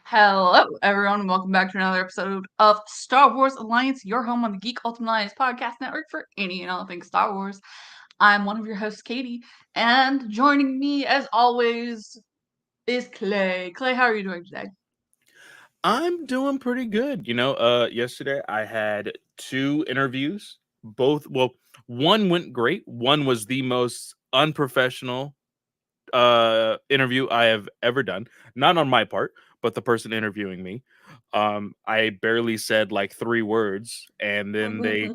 Hello, everyone, and welcome back to another episode of Star Wars Alliance, your home on the Geek Ultimate Alliance podcast network for any and all things Star Wars. I'm one of your hosts, Katie, and joining me, as always, is Clay. Clay, how are you doing today? I'm doing pretty good. Yesterday I had two interviews. One went great. One was the most unprofessional interview I have ever done. Not on my part, but the person interviewing me. I barely said like three words, and then they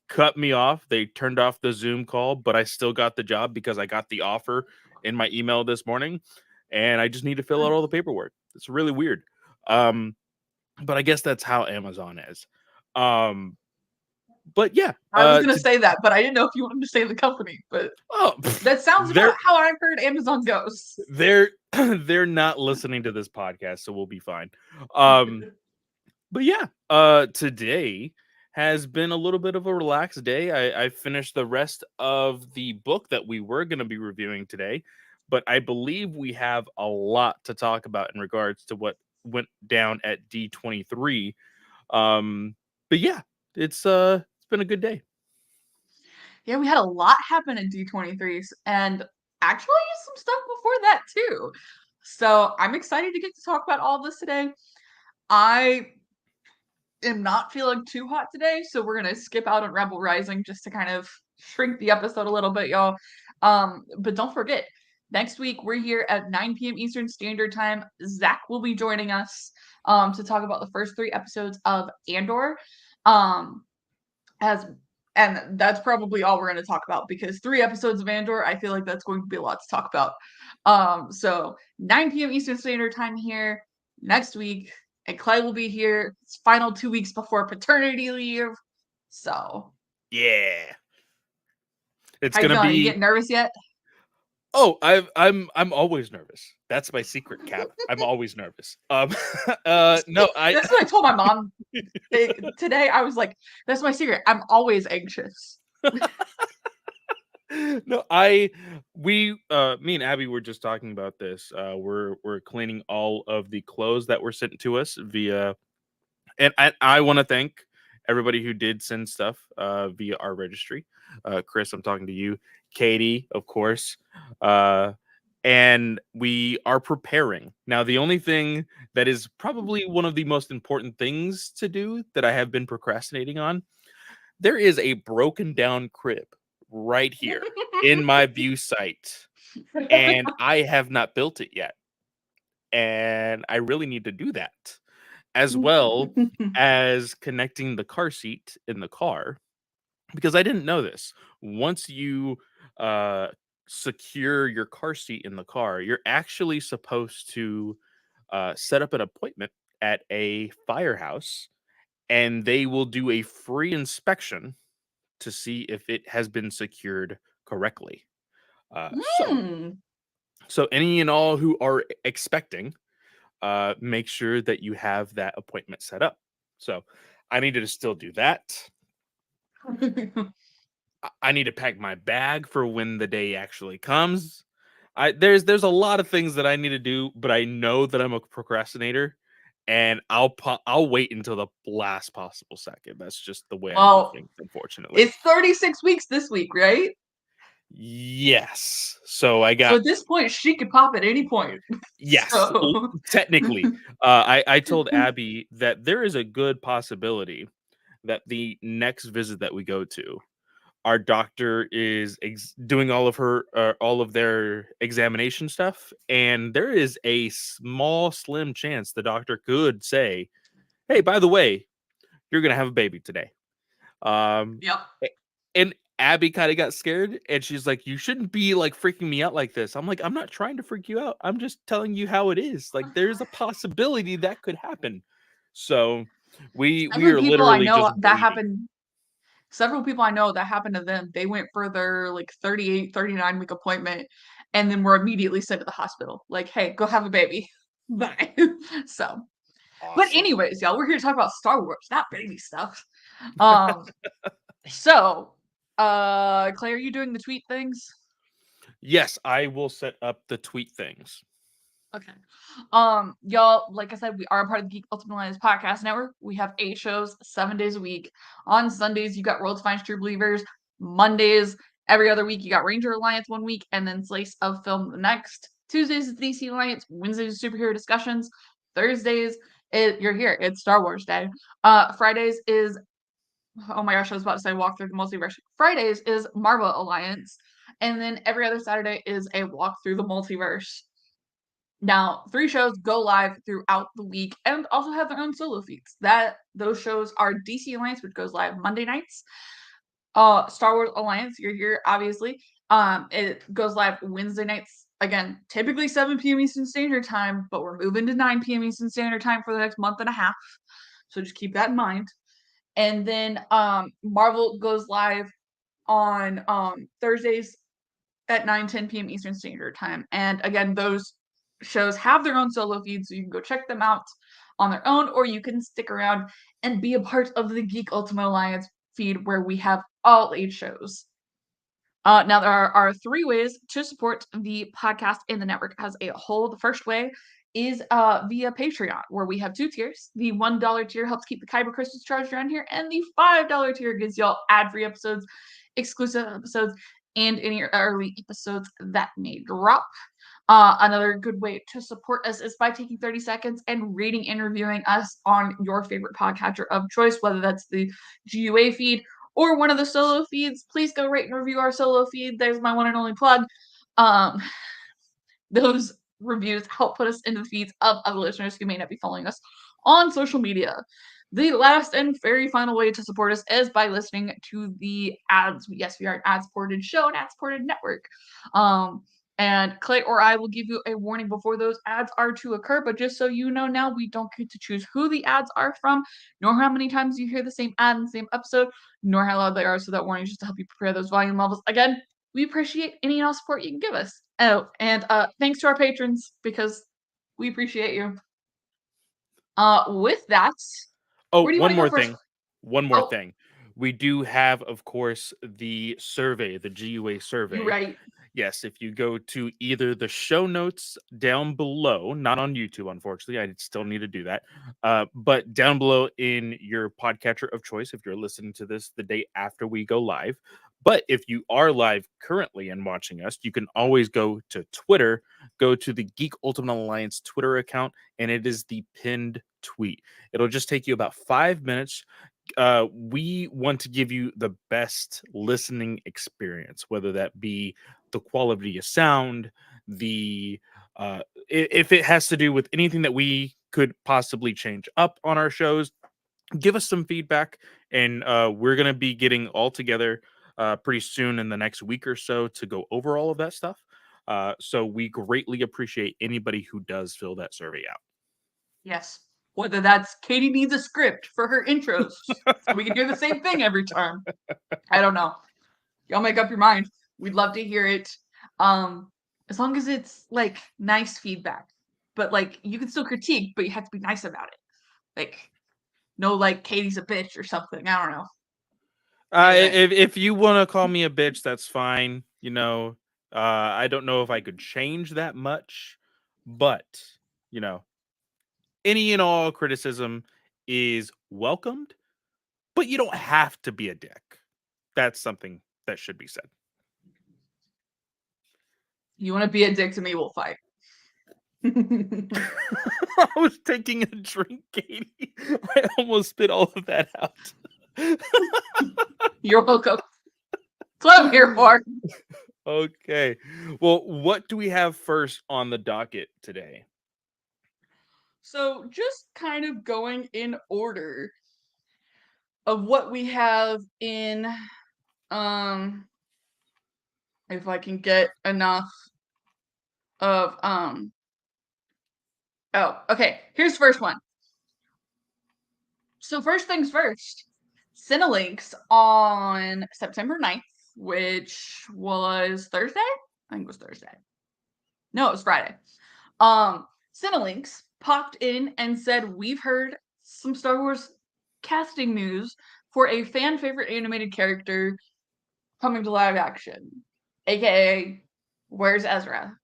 cut me off. They turned off the Zoom call, but I still got the job because I got the offer in my email this morning, and I just need to fill out all the paperwork. It's really weird. Um, but I guess that's how Amazon is. Um, but yeah, I was gonna say that, but I didn't know if you wanted to say the company. But oh, that sounds about they're how I've heard Amazon goes. they're they're not listening to this podcast, so we'll be fine. Um, but yeah, today has been a little bit of a relaxed day. I finished the rest of the book that we were going to be reviewing today, but I believe we have a lot to talk about in regards to what went down at D23. Um, but yeah, it's been a good day. Yeah, we had a lot happen in D23s, and actually some stuff before that too. So I'm excited to get to talk about all this today. I am not feeling too hot today, so we're gonna skip out on Rebel Rising just to kind of shrink the episode a little bit, y'all. But don't forget, next week we're here at 9 p.m. Eastern Standard Time. Zach will be joining us to talk about the first three episodes of Andor. Um, as and that's probably all we're going to talk about because three episodes of Andor, I feel like that's going to be a lot to talk about. So 9 p.m. Eastern Standard Time here next week, and Clay will be here. It's final 2 weeks before paternity leave. So Yeah, it's how you gonna feeling? Are you be. getting nervous yet? Oh, I'm always nervous. That's my secret, Cap. I'm always nervous. No, I That's what I told my mom today. I was like, "That's my secret. I'm always anxious." no, me and Abby were just talking about this. We're cleaning all of the clothes that were sent to us via, and I want to thank everybody who did send stuff via our registry. Chris, I'm talking to you. Katie, of course. Uh, and we are preparing. Now, the only thing that is probably one of the most important things to do that I have been procrastinating on, there is a broken down crib right here in my view site, and I have not built it yet. And I really need to do that, as well as connecting the car seat in the car, because I didn't know this. Once you uh, secure your car seat in the car, you're actually supposed to set up an appointment at a firehouse, and they will do a free inspection to see if it has been secured correctly. Uh, so, Hmm. so any and all who are expecting, make sure that you have that appointment set up. So, I needed to still do that. I need to pack my bag for when the day actually comes. There's a lot of things that I need to do, but I know that I'm a procrastinator, and I'll wait until the last possible second. That's just the way I do Well, things, unfortunately. it's 36 weeks this week, right? Yes. So I So got at this point, she could pop at any point. yes. So Technically, I told Abby that there is a good possibility that the next visit that we go to, our doctor is doing all of their examination stuff, and there is a small slim chance the doctor could say, hey, by the way, you're gonna have a baby today. yep. A- and Abby kind of got scared, and she's like, you shouldn't be like freaking me out like this. I'm like, I'm not trying to freak you out, I'm just telling you how it is. Like, there's a possibility that could happen. So we Several are people I literally know just that waiting. happened. Several people I know that happened to them. They went for their like 38, 39 week appointment and then were immediately sent to the hospital. Like, hey, go have a baby. Bye. So, but Awesome. anyways, y'all, we're here to talk about Star Wars, not baby stuff. Um, so, Clay, are you doing the tweet things? Yes, I will set up the tweet things. Okay. Y'all, like I said, we are a part of the Geek Ultimate Alliance Podcast Network. We have 8 shows, 7 days a week. On Sundays, you got World's Finest True Believers. Mondays, every other week, you got Ranger Alliance one week, and then Slice of Film the next. Tuesdays is DC Alliance. Wednesdays is superhero discussions. Thursdays, you're here. It's Star Wars Day. Fridays is, oh my gosh, I was about to say walk through the multiverse. Fridays is Marvel Alliance. And then every other Saturday is a walk through the multiverse. Now, 3 shows go live throughout the week and also have their own solo feeds. Those shows are DC Alliance, which goes live Monday nights. Star Wars Alliance, you're here, obviously. It goes live Wednesday nights. Again, typically 7 p.m. Eastern Standard Time, but we're moving to 9 p.m. Eastern Standard Time for the next month and a half. So just keep that in mind. And then Marvel goes live on Thursdays at 9-10 p.m. Eastern Standard Time. And again, those shows have their own solo feeds, so you can go check them out on their own, or you can stick around and be a part of the Geek Ultimate Alliance feed where we have all 8 shows. Now, there are 3 ways to support the podcast and the network as a whole. The first way is via Patreon, where we have 2 tiers. The $1 tier helps keep the Kyber crystals charged around here, and the $5 tier gives y'all ad-free episodes, exclusive episodes, and any early episodes that may drop. Another good way to support us is by taking 30 seconds and rating and reviewing us on your favorite podcatcher of choice, whether that's the GUA feed or one of the solo feeds. Please go rate and review our solo feed. There's my one and only plug. Um, those reviews help put us into the feeds of other listeners who may not be following us on social media. The last and very final way to support us is by listening to the ads. Yes, we are an ad-supported show, an ad-supported network. And Clay or I will give you a warning before those ads are to occur, but just so you know now, we don't get to choose who the ads are from, nor how many times you hear the same ad in the same episode, nor how loud they are, so that warning is just to help you prepare those volume levels. Again, we appreciate any and all support you can give us. Oh, and thanks to our patrons, because we appreciate you. With that, Oh, where do you want one to go more first? thing. One more Oh, thing. We do have, of course, the survey, the GUA you're survey. right. Yes, if you go to either the show notes down below, not on YouTube, unfortunately, I still need to do that, but down below in your podcatcher of choice, if you're listening to this the day after we go live. But if you are live currently and watching us, you can always go to Twitter, go to the Geek Ultimate Alliance Twitter account, and it is the pinned tweet. It'll just take you about 5 minutes. We want to give you the best listening experience, whether that be the quality of sound, the if it has to do with anything that we could possibly change up on our shows, give us some feedback, and we're gonna be getting all together pretty soon in the next week or so to go over all of that stuff. So we greatly appreciate anybody who does fill that survey out. Yes. Whether that's Katie needs a script for her intros, so we can do the same thing every time. I don't know. Y'all make up your mind. We'd love to hear it. As long as it's like nice feedback. But like you can still critique, but you have to be nice about it. Like no like Katie's a bitch or something. I don't know. Anyway. If you want to call me a bitch, that's fine. I don't know if I could change that much, but you know, any and all criticism is welcomed, but you don't have to be a dick. That's something that should be said. You want to be a dick to me, we'll fight. I was taking a drink, Katie. I almost spit all of that out. You're welcome. That's what I'm here for. Okay. Well, what do we have first on the docket today? So just kind of going in order of what we have in if I can get enough of oh, okay, here's the first one. So first things first, Cinelinx on September 9th, which was Thursday? I think it was Thursday. No, it was Friday. Cinelinx popped in and said, we've heard some Star Wars casting news for a fan favorite animated character coming to live action, aka Where's Ezra?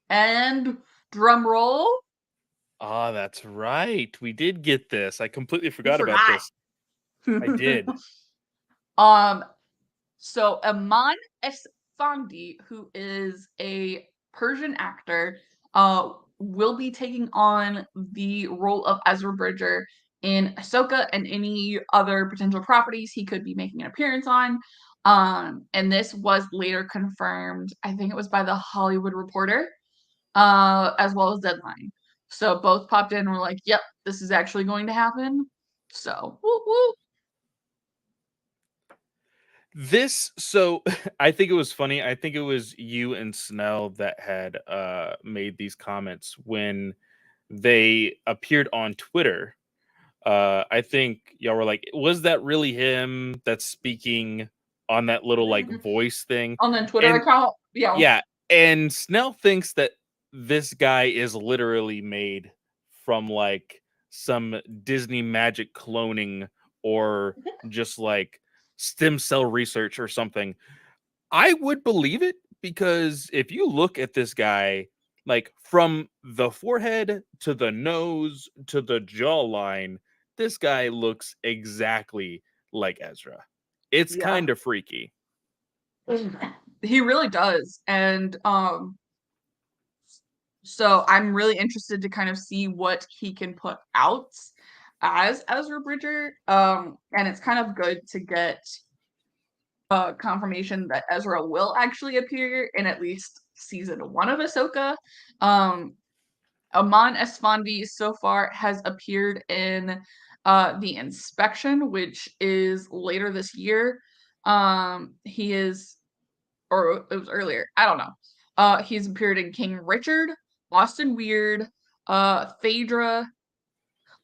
And Drum roll. Ah, that's right. We did get this. I completely You forgot about forgot. this. I did. um, so Aman Esfandi, who is a Persian actor, will be taking on the role of Ezra Bridger in Ahsoka and any other potential properties he could be making an appearance on. And this was later confirmed, I think it was by the Hollywood Reporter, as well as Deadline. So both popped in and were like, yep, this is actually going to happen. So, whoop, whoop. So I think it was funny. I think it was you and Snell that had made these comments when they appeared on Twitter. I think y'all were like, was that really him that's speaking on that little like voice thing? On the Twitter And account, yeah. yeah, and Snell thinks that this guy is literally made from like some Disney magic cloning or just like stem cell research or something. I would believe it because if you look at this guy, like from the forehead to the nose to the jawline, this guy looks exactly like Ezra. It's Yeah. kind of freaky. He really does. And so I'm really interested to kind of see what he can put out as Ezra Bridger. And it's kind of good to get confirmation that Ezra will actually appear in at least season 1 of Ahsoka. Um Aman Esfandi so far has appeared in The Inspection, which is later this year. He is, or it was earlier, I don't know. He's appeared in King Richard, Austin Weird, Phaedra,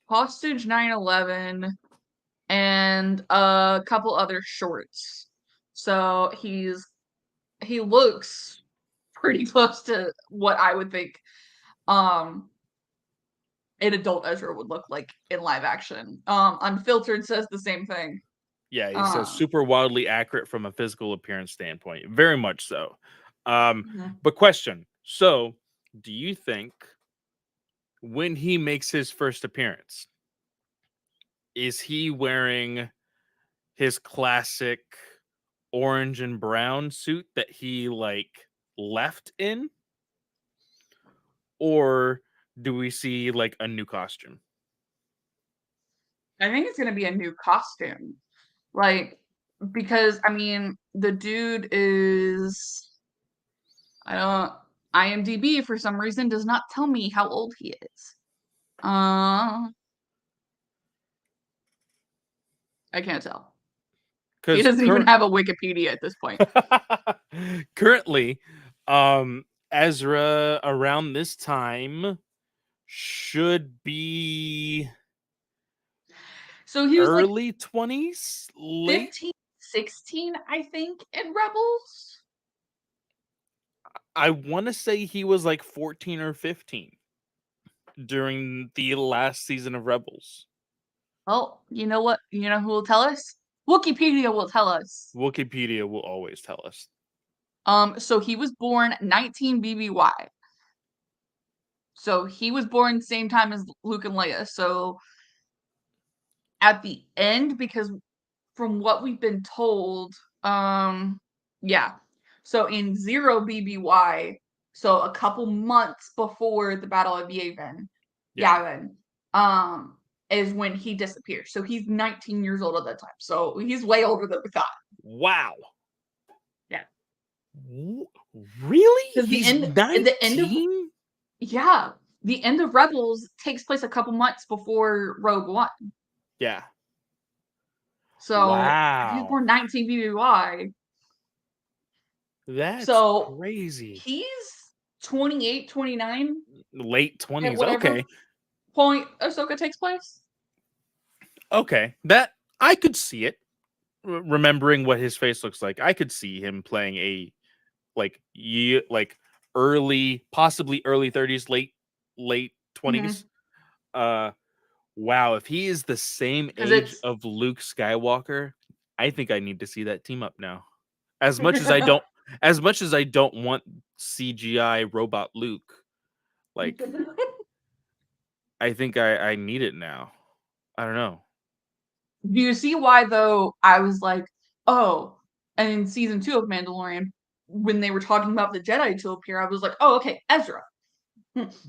Hostage 9/11, and a couple other shorts. So he looks pretty close to what I would think um an adult Ezra would look like in live action. Unfiltered says the same thing. Yeah, he says Um, super wildly accurate from a physical appearance standpoint. Very much so. Um, mhm. but question. So, do you think when he makes his first appearance, is he wearing his classic orange and brown suit that he like left in? Or do we see like a new costume? I think it's gonna be a new costume, like because I mean the dude is I don't IMDb for some reason does not tell me how old he is. Uh, I can't tell. He Because doesn't even have a Wikipedia at this point. currently, Ezra around this time should be So he was like early 20s, late. 15, 16, I think, in Rebels. I want to say he was like 14 or 15 during the last season of Rebels. Well, you know what? You know who will tell us? Wikipedia will tell us. Wikipedia will always tell us. So he was born 19 BBY. So he was born same time as Luke and Leia. So at the end, because from what we've been told, yeah. So in 0 BBY, so a couple months before the Battle of Yeah. Yavin, is when he disappears. So he's 19 years old at that time. So he's way older than we thought. Wow. Yeah. Really? Because He's the end of 19? yeah, the end of Rebels takes place a couple months before Rogue One. Yeah. So he's Wow. born 19 BBY. That's So crazy. he's 28, 29 Late at 20s. whatever Okay. point Ahsoka takes place. Okay. That I could see it. Remembering what his face looks like, I could see him playing a like early, possibly early 30s, late Mm-hmm. 20s. Uh wow, if he is the same Because age it's of Luke Skywalker, I think I need to see that team up now. As much as I don't want CGI robot Luke, Like, I think I need it now. I don't know. Do you see why though I was like, oh, and in season 2 of Mandalorian, when they were talking about the Jedi to appear, I was like, oh, okay, Ezra.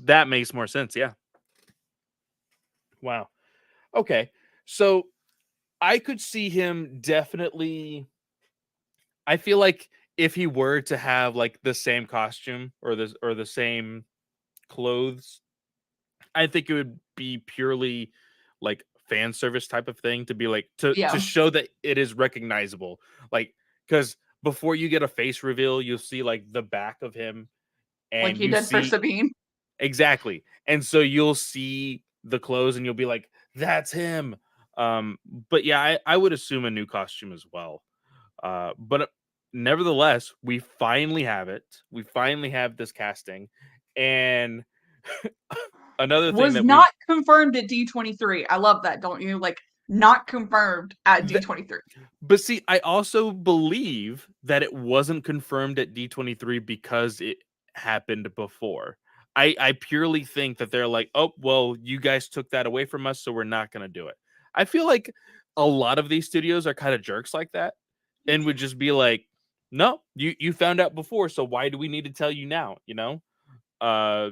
That makes more sense. Yeah. Wow. Okay. So I could see him definitely. I feel like if he were to have like the same costume or the same clothes, I think it would be purely like fan service type of thing to be like to Yeah, show that it is recognizable. Like, because before you get a face reveal, you'll see like the back of him, like and he you did for see Sabine. exactly, and so you'll see the clothes, and you'll be like, "That's him." Um, but yeah, I would assume a new costume as well. But nevertheless, we finally have it. We finally have this casting, and another thing Was that we not confirmed at D23. I love that, don't you? Like, not confirmed at th- D23. but see, I also believe that it wasn't confirmed at D23 because it happened before. I purely think that they're like, oh, well, you guys took that away from us, so we're not going to do it. I feel like a lot of these studios are kind of jerks like that and would just be like, no, you found out before, so why do we need to tell you now? You know? Uh,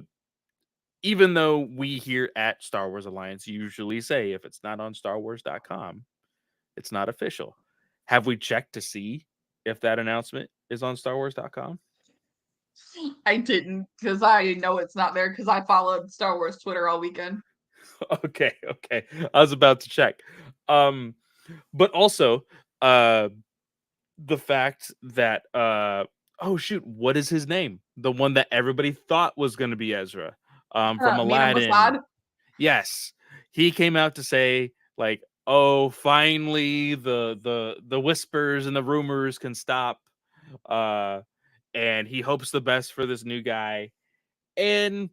even though we here at Star Wars Alliance usually say if it's not on StarWars.com, it's not official. Have we checked to see if that announcement is on StarWars.com? I didn't, because I know it's not there because I followed Star Wars Twitter all weekend. Okay, okay. I was about to check. Um, but also, the fact that oh shoot, what is his name? The one that everybody thought was going to be Ezra, from Mina Aladdin. Masad. Yes, he came out to say like, "Oh, finally, the whispers and the rumors can stop," uh, and he hopes the best for this new guy. And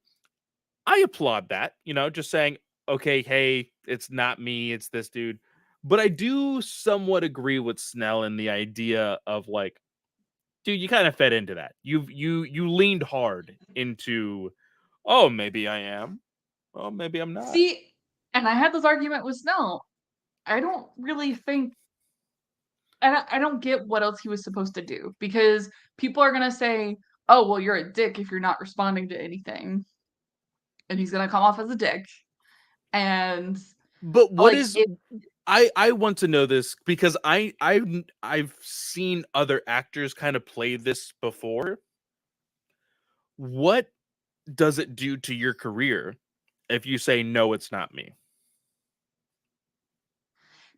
I applaud that. You know, just saying, "Okay, hey, it's not me, it's this dude." But I do somewhat agree with Snell in the idea of like, dude, you kind of fed into that. You leaned hard into, oh, maybe I am. Oh, maybe I'm not. See, and I had this argument with Snow. I don't really think I don't get what else he was supposed to do because people are gonna say, "Oh, well, you're a dick if you're not responding to anything," and he's gonna come off as a dick. And But what like is it, I want to know this because I've seen other actors kind of play this before. What does it do to your career if you say no, it's not me?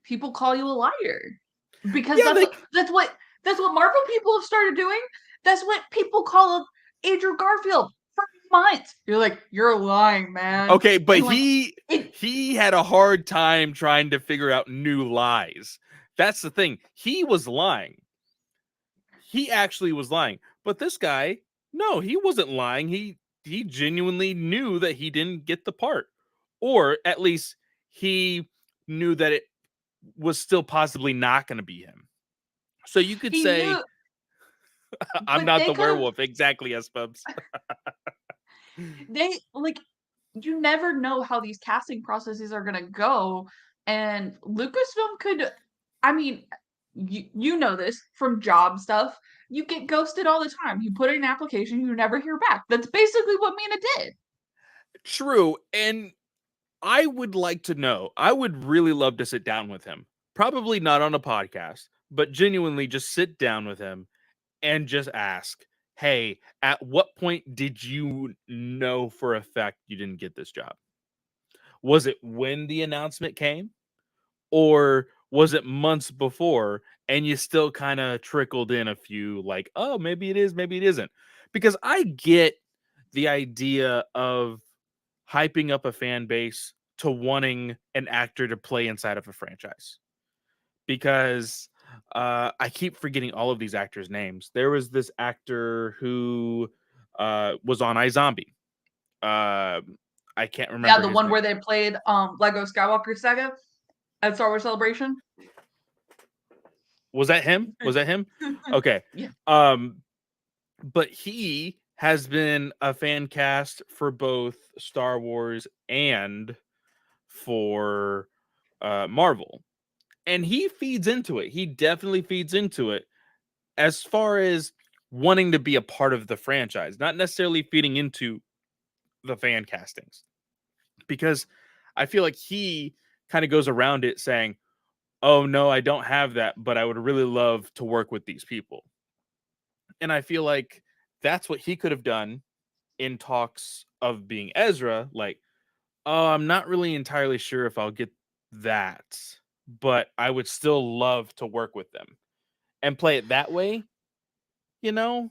people call you a liar because Yeah, like that's what Marvel people have started doing. That's what people call Andrew Garfield for months. You're like, you're lying, man, okay, but and like it. he had a hard time trying to figure out new lies. That's the thing. He was lying. He actually was lying. But this guy, no, he wasn't lying. He genuinely knew that he didn't get the part. Or at least he knew that it was still possibly not going to be him. So you could He say knew, I'm but not the werewolf exactly, S Bubs. they like you never know how these casting processes are gonna go, and Lucasfilm could. I mean, you know this from job stuff. You get ghosted all the time. You put in an application, you never hear back. That's basically what Mina did. True, and I would like to know. I would really love to sit down with him. Probably not on a podcast, but genuinely just sit down with him and just ask, "Hey, at what point did you know for a fact you didn't get this job? Was it when the announcement came, or was it months before and you still kind of trickled in a few like, oh, maybe it is, maybe it isn't?" Because I get the idea of hyping up a fan base to wanting an actor to play inside of a franchise. Because I keep forgetting all of these actors' names. There was this actor who was on iZombie. Uh, I can't Yeah, remember the his one name. where they played Lego Skywalker Saga at Star Wars Celebration. Was that him? Was that him? Okay. Yeah. Um, but he has been a fan cast for both Star Wars and for Marvel. And he feeds into it. He definitely feeds into it as far as wanting to be a part of the franchise, not necessarily feeding into the fan castings. Because I feel like he kind of goes around it saying, "Oh no, I don't have that, but I would really love to work with these people." And I feel like that's what he could have done in talks of being Ezra, like, "Oh, I'm not really entirely sure if I'll get that, but I would still love to work with them." And play it that way, you know?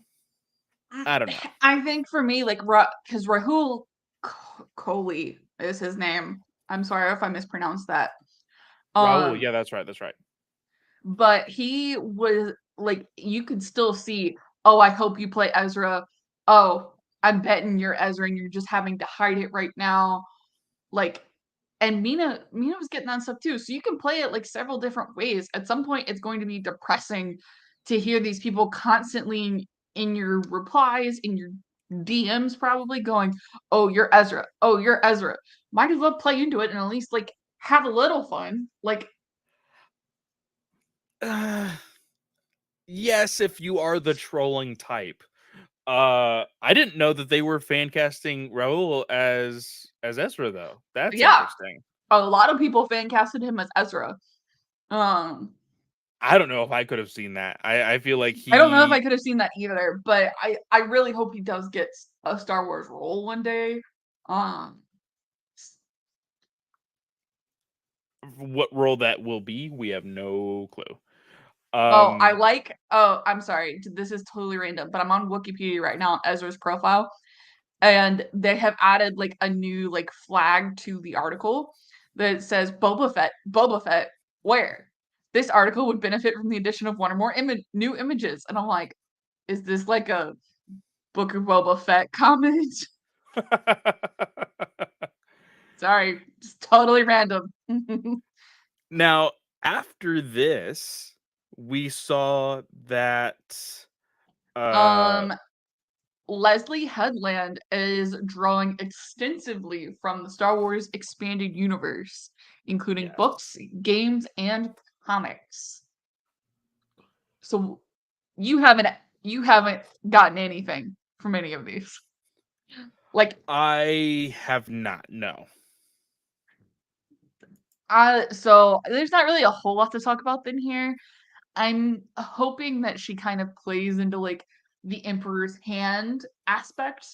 Mm, I don't know. I think for me, like, because Rahul Kohli is his name. I'm sorry if I mispronounced that. Raul, Um, yeah, that's right, that's right. but he was like, you could still see, oh, I hope you play Ezra. Oh, I'm betting you're Ezra and you're just having to hide it right now. Like, and Mina was getting that stuff too. So you can play it like several different ways. At some point, it's going to be depressing to hear these people constantly in your replies, in your DMs, probably going, "Oh, you're Ezra. Oh, you're Ezra." Might as well play into it and at least like have a little fun. Like, Uh, yes, if you are the trolling type. I didn't know that they were fan casting Raul as Ezra though. That's yeah, interesting. a lot of people fan casted him as Ezra. Um, I don't know if I could have seen that. I feel like I don't know if I he could have seen that either, but I really hope he does get a Star Wars role one day. Um, what role that will be, we have no clue. oh, Um I'm sorry, this is totally random, but I'm on Wikipedia right now, Ezra's profile, and they have added like a new like flag to the article that says Boba Fett, where? This article would benefit from the addition of one or more new images. And I'm like, is this like a Book of Boba Fett comment? Sorry, just totally random. Now, after this, we saw that uh um, Leslie Headland is drawing extensively from the Star Wars expanded universe, including yes. books, games, and comics. So you haven't gotten anything from any of these. Like, I have not, no. so there's not really a whole lot to talk about in here. I'm hoping that she kind of plays into like the Emperor's hand aspect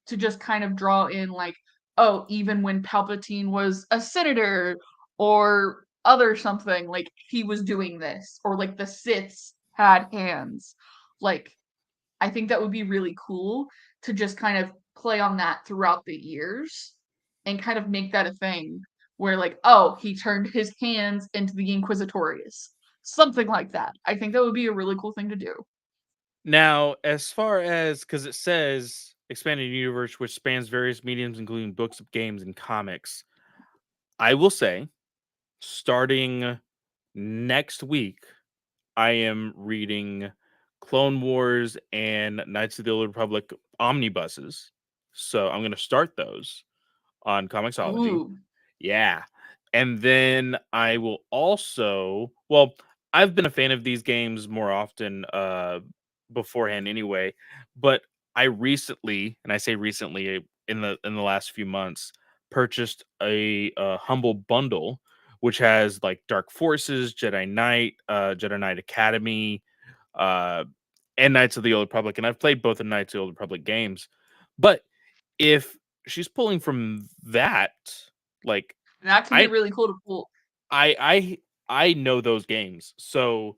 to just kind of draw in like, oh, even when Palpatine was a senator or other something, like he was doing this, or like the Siths had hands. Like, I think that would be really cool to just kind of play on that throughout the years and kind of make that a thing where like, oh, he turned his hands into the Inquisitorius. Something like that. I think that would be a really cool thing to do. Now, as far as because it says expanded universe, which spans various mediums, including books, games, and comics, I will say, starting next week, I am reading Clone Wars and Knights of the Old Republic omnibuses. So I'm going to start those on Comixology. Ooh. Yeah. And then I will also, well, I've been a fan of these games more often beforehand anyway, but I recently, and I say recently in the last few months, purchased a humble bundle which has like Dark Forces, Jedi Knight Academy, uh and Knights of the Old Republic, and I've played both the Knights of the Old Republic games. But if she's pulling from that, like That could be I really cool to pull. I I know those games. So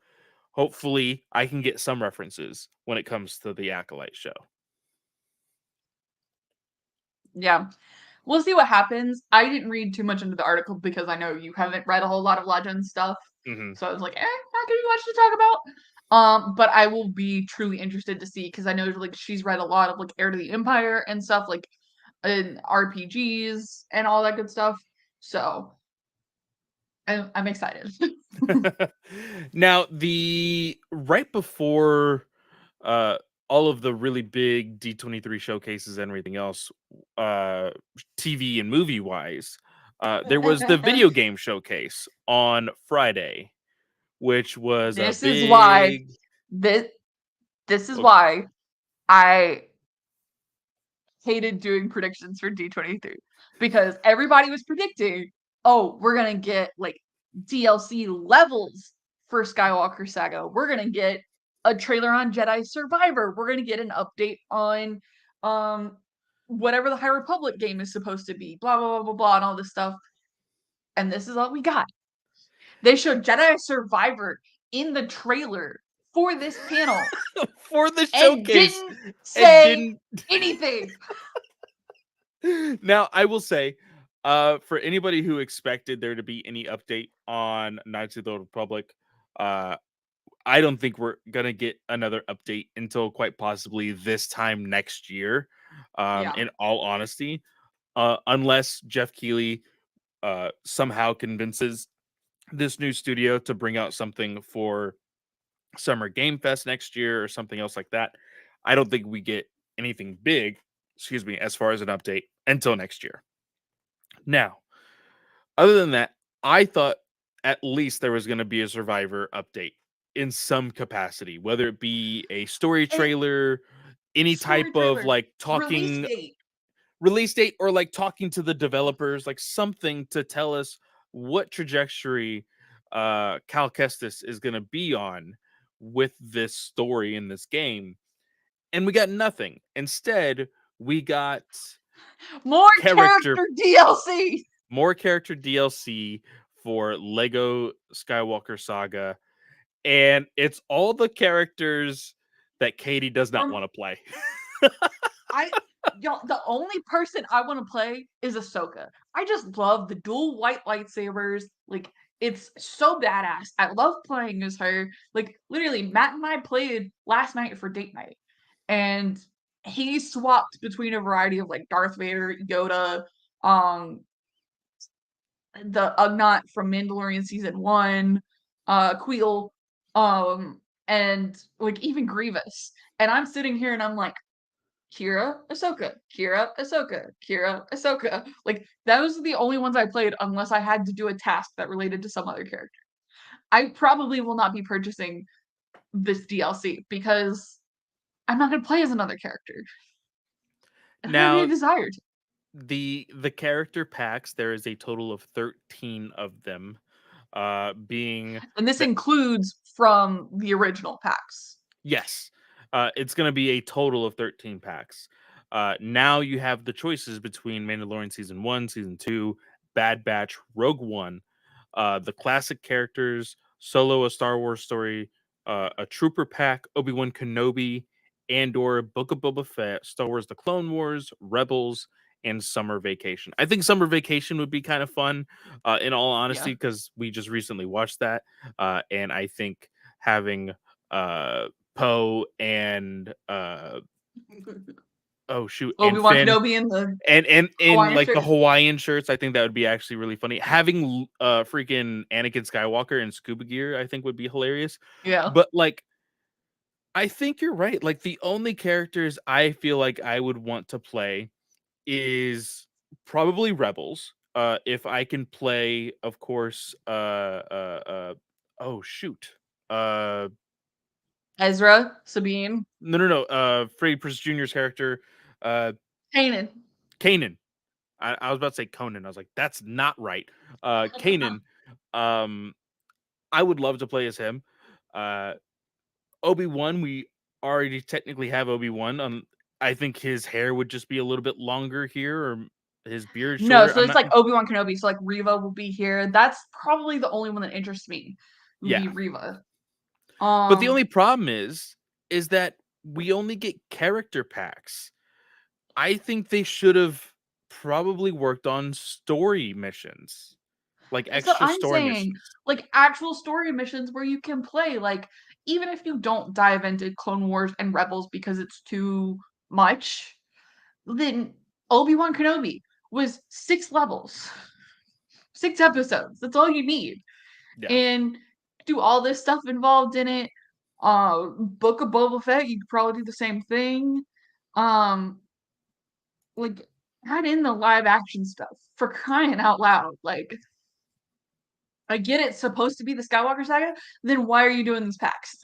hopefully I can get some references when it comes to the Acolyte show. Yeah. We'll see what happens. I didn't read too much into the article because I know you haven't read a whole lot of Legends stuff. Hmm. So I was like, not gonna be much to talk about. But I will be truly interested to see because I know like she's read a lot of like Heir to the Empire and stuff, like in RPGs and all that good stuff. So I'm excited. Now the right before all of the really big D23 showcases and everything else, uh, TV and movie wise, there was the video game showcase on Friday, which was a This is why big. this this is Oh, why I hated doing predictions for D23 because everybody was predicting, oh, we're gonna get like DLC levels for Skywalker Saga. We're gonna get a trailer on Jedi Survivor. We're gonna get an update on um whatever the High Republic game is supposed to be. Blah blah blah blah blah and all this stuff. And this is all we got. They showed Jedi Survivor in the trailer for this panel for the and showcase, didn't and say didn't. anything. Now, I will say, for anybody who expected there to be any update on Knights of the Old Republic, uh, I don't think we're gonna get another update until quite possibly this time next year. Yeah. In all honesty, unless Jeff Keighley somehow convinces this new studio to bring out something for Summer Game Fest next year or something else like that, I don't think we get anything big, excuse me, as far as an update until next year. Now, other than that, I thought at least there was going to be a Survivor update in some capacity, whether it be a story And trailer, any story type of trailer, like release talking date. release date, or like talking to the developers, like something to tell us what trajectory Cal Kestis is going to be on with this story in this game. And we got nothing. Instead, we got More character character DLC. more character DLC for Lego Skywalker Saga, and it's all the characters that Katie does not From want to play. I y'all, the only person I want to play is Ahsoka. I just love the dual white lightsabers. Like it's so badass. I love playing as her. Like literally, Matt and I played last night for date night, and he swapped between a variety of like Darth Vader, Yoda, um, the Ugnaught from Mandalorian season one, Queel, and like even Grievous. And I'm sitting here and I'm like, Kira, Ahsoka, Kira, Ahsoka, Kira, Ahsoka. Like those are the only ones I played unless I had to do a task that related to some other character. I probably will not be purchasing this DLC because I'm not gonna play as another character. I don't have any Now, desire to. the character packs, there is a total of 13 of them, being And this that. includes from the original packs. Yes. It's going to be a total of 13 packs. Now you have the choices between Mandalorian Season 1, Season 2, Bad Batch, Rogue One, the classic characters, Solo, A Star Wars Story, a Trooper Pack, Obi-Wan Kenobi, Andor, Book of Boba Fett, Star Wars The Clone Wars, Rebels, and Summer Vacation. I think Summer Vacation would be kind of fun, in all honesty, Yeah. because we just recently watched that. And I think having Poe and oh shoot, and Obi-Wan Finn, Kenobi in the and in Hawaiian like the shirt. Hawaiian shirts, I think that would be actually really funny. Having freaking Anakin Skywalker in scuba gear, I think would be hilarious. Yeah. But like, I think you're right. Like the only characters I feel like I would want to play is probably Rebels. If I can play, of course, oh shoot. Ezra, Sabine, No. Freddie Prinze Jr.'s character, uh, Kanan. Kanan. I was about to say Conan. I was like, that's not right. Kanan. Um, I would love to play as him. Uh, Obi-Wan, we already technically have Obi-Wan. I think his hair would just be a little bit longer here, or his beard No, shorter. so I'm it's not. like Obi-Wan Kenobi. So like Riva will be here. That's probably the only one that interests me. Would be Yeah, Riva. but the only Um, problem is that we only get character packs. I think they should have probably worked on story missions, like that's what extra I'm story saying. missions. Like actual story missions where you can play. Like even if you don't dive into Clone Wars and Rebels because it's too much, then Obi-Wan Kenobi was 6 levels, 6 episodes. That's all you need. Yeah. And do all this stuff involved in it. Book of Boba Fett, you could probably do the same thing. Um, like add in the live action stuff for crying out loud. Like I get it's supposed to be the Skywalker saga, then why are you doing these packs?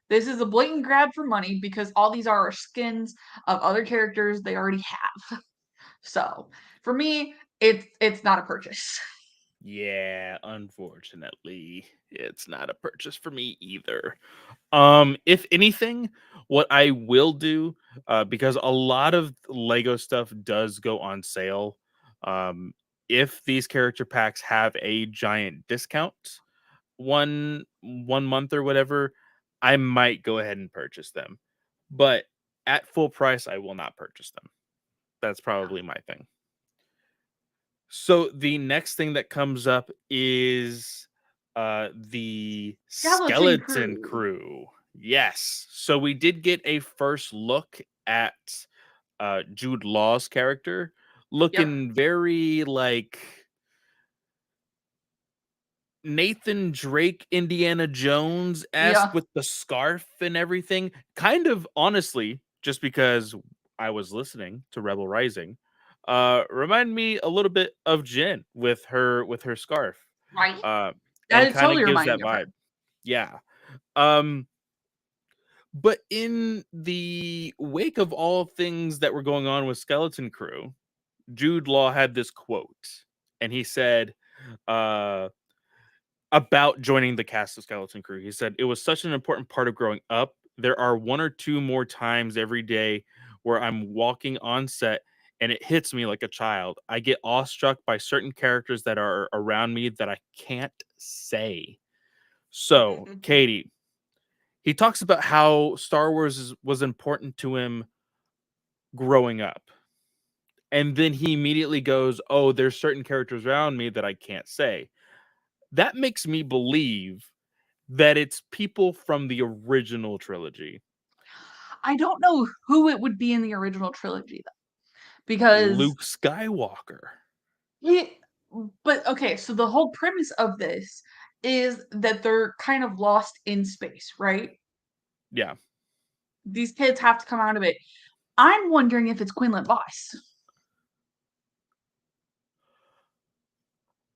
This is a blatant grab for money because all these are skins of other characters they already have. So for me, it's not a purchase. Yeah, unfortunately, it's not a purchase for me either. If anything, what I will do, because a lot of Lego stuff does go on sale, um, if these character packs have a giant discount, one month or whatever, I might go ahead and purchase them. But at full price, I will not purchase them. That's probably my thing. So the next thing that comes up is the Skeleton skeleton Crew. crew. Yes. So we did get a first look at Jude Law's character Yep. looking very like Nathan Drake, Indiana Jones esque Yeah. with the scarf and everything. Kind of honestly, just because I was listening to Rebel Rising, remind me a little bit of Jen with her scarf. Right. Uh That and is kind of totally gives reminding that me of her. vibe. Yeah. Um but in the wake of all things that were going on with Skeleton Crew, Jude Law had this quote and he said, uh about joining the cast of Skeleton Crew. He said, "It was such an important part of growing up. There are one or two more times every day where I'm walking on set and it hits me like a child. I get awestruck by certain characters that are around me that I can't say." So, Katie, he talks about how Star Wars was important to him growing up. And then he immediately goes, "Oh, there's certain characters around me that I can't say." That makes me believe that it's people from the original trilogy. I don't know who it would be in the original trilogy though, because Luke Skywalker. he. But okay, so the whole premise of this is that they're kind of lost in space, right? Yeah. These kids have to come out of it. I'm wondering if it's Quinlan Voss.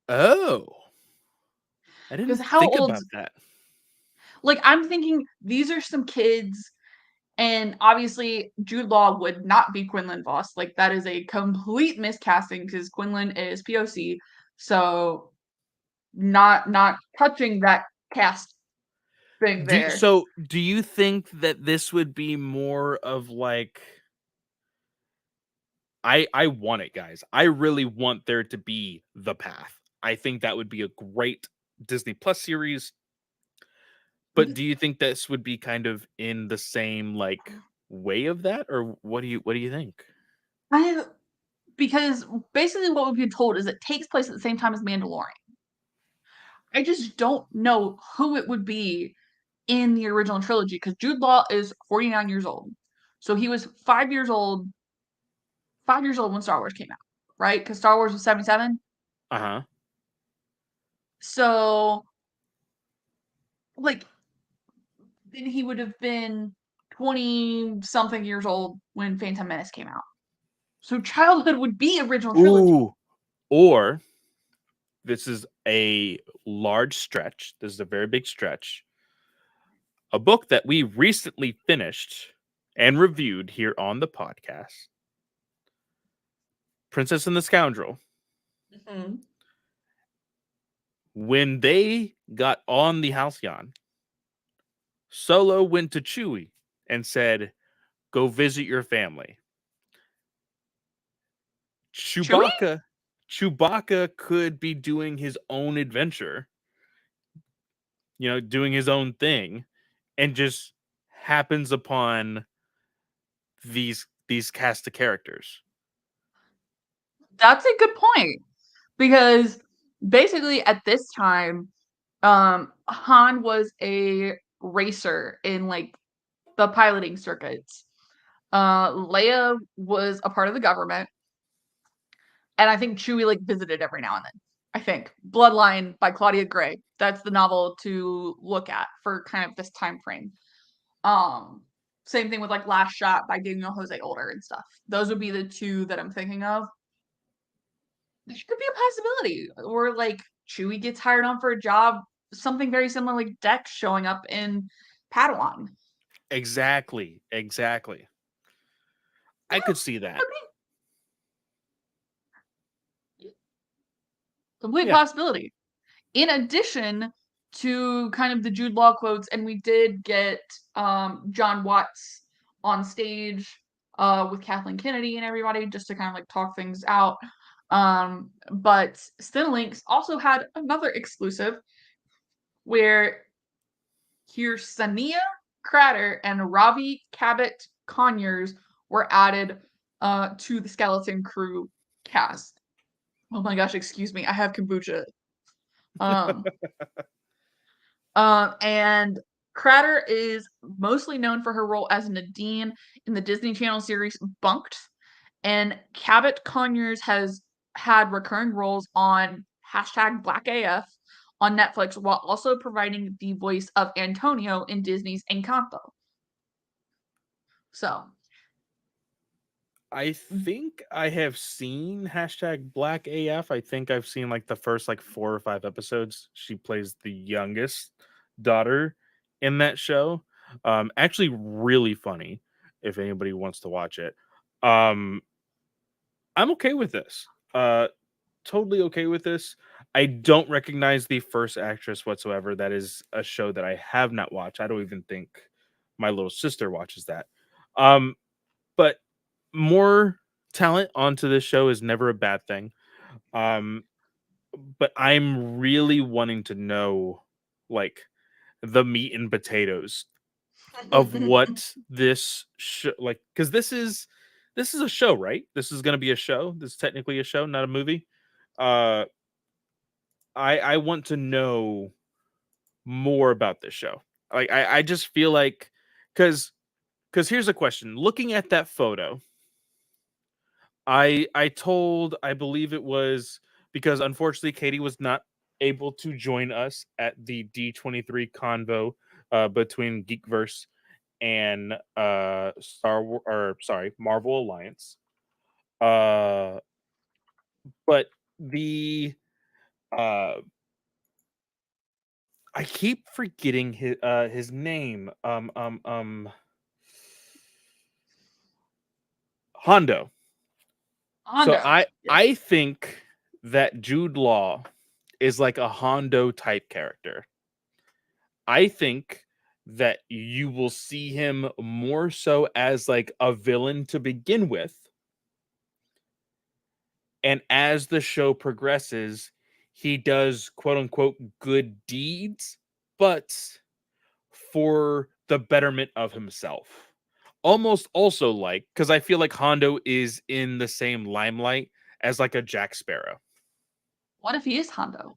Oh, I Because didn't how think old? about that. Like, I'm thinking these are some kids, and obviously Jude Law would not be Quinlan Voss. Like, that is a complete miscasting because Quinlan is POC. So, not touching that cast thing there. Do you think that this would be more of like I want it, guys. I really want there to be the path. I think that would be a great Disney Plus series. But do you think this would be kind of in the same like way of that, or what do you think? I because basically what we've been told is it takes place at the same time as Mandalorian. I just don't know who it would be in the original trilogy because Jude Law is 49 years old. So he was 5 years old when Star Wars came out, right? Because Star Wars was 77. Uh huh. So, like, then he would have been 20 something years old when Phantom Menace came out. So, childhood would be original trilogy. Ooh. Or this is a large stretch. This is a very big stretch. A book that we recently finished and reviewed here on the podcast, Princess and the Scoundrel. Mm-hmm. When they got on the Halcyon, Solo went to Chewie and said, "Go visit your family." Chewie? Chewbacca could be doing his own adventure, doing his own thing, and just happens upon these cast of characters. That's a good point. Because basically at this time, Han was a racer in like the piloting circuits. Leia was a part of the government, and I think Chewie like visited every now and then. I think. Bloodline by Claudia Gray. That's the novel to look at for kind of this time frame. Um, Same thing with like Last Shot by Daniel Jose Older and stuff. Those would be the two that I'm thinking of. There could be a possibility, or like Chewie gets hired on for a job, something very similar like Dex showing up in Padawan. Exactly. Exactly. I could see I that. mean, complete Yeah. possibility. In addition to kind of the Jude Law quotes, and we did get John Watts on stage with Kathleen Kennedy and everybody just to kind of like talk things out. But Cinelinx also had another exclusive where Kirsania Crater and Ravi Cabot Conyers were added to the Skeleton Crew cast. Oh my gosh, excuse me, I have kombucha. Um, and Crater is mostly known for her role as Nadine in the Disney Channel series Bunked, and Cabot Conyers has had recurring roles on #BlackAF on Netflix while also providing the voice of Antonio in Disney's Encanto. So, I think I have seen #BlackAF. I think I've seen like the first like 4 or 5 episodes. She plays the youngest daughter in that show. Actually really funny if anybody wants to watch it. Um I'm okay with this. Totally okay with this. I don't recognize the first actress whatsoever. That is a show that I have not watched. I don't even think my little sister watches that. Um but more talent onto this show is never a bad thing. Um, but I'm really wanting to know like the meat and potatoes of what this like because this is a show, right? This is going to be a show. This is technically a show, not a movie. Uh, I want to know more about this show. Like I just feel like because here's a question. Looking at that photo, I told I believe it was because unfortunately Katie was not able to join us at the D23 convo between Geekverse and Marvel Alliance. Uh but the uh I keep forgetting his name. Hondo. So Hondo. I Yes. think that Jude Law is like a Hondo type character. I think that you will see him more so as like a villain to begin with. And as the show progresses, he does quote unquote good deeds, but for the betterment of himself. Almost also like, because I feel like Hondo is in the same limelight as like a Jack Sparrow. What if he is Hondo?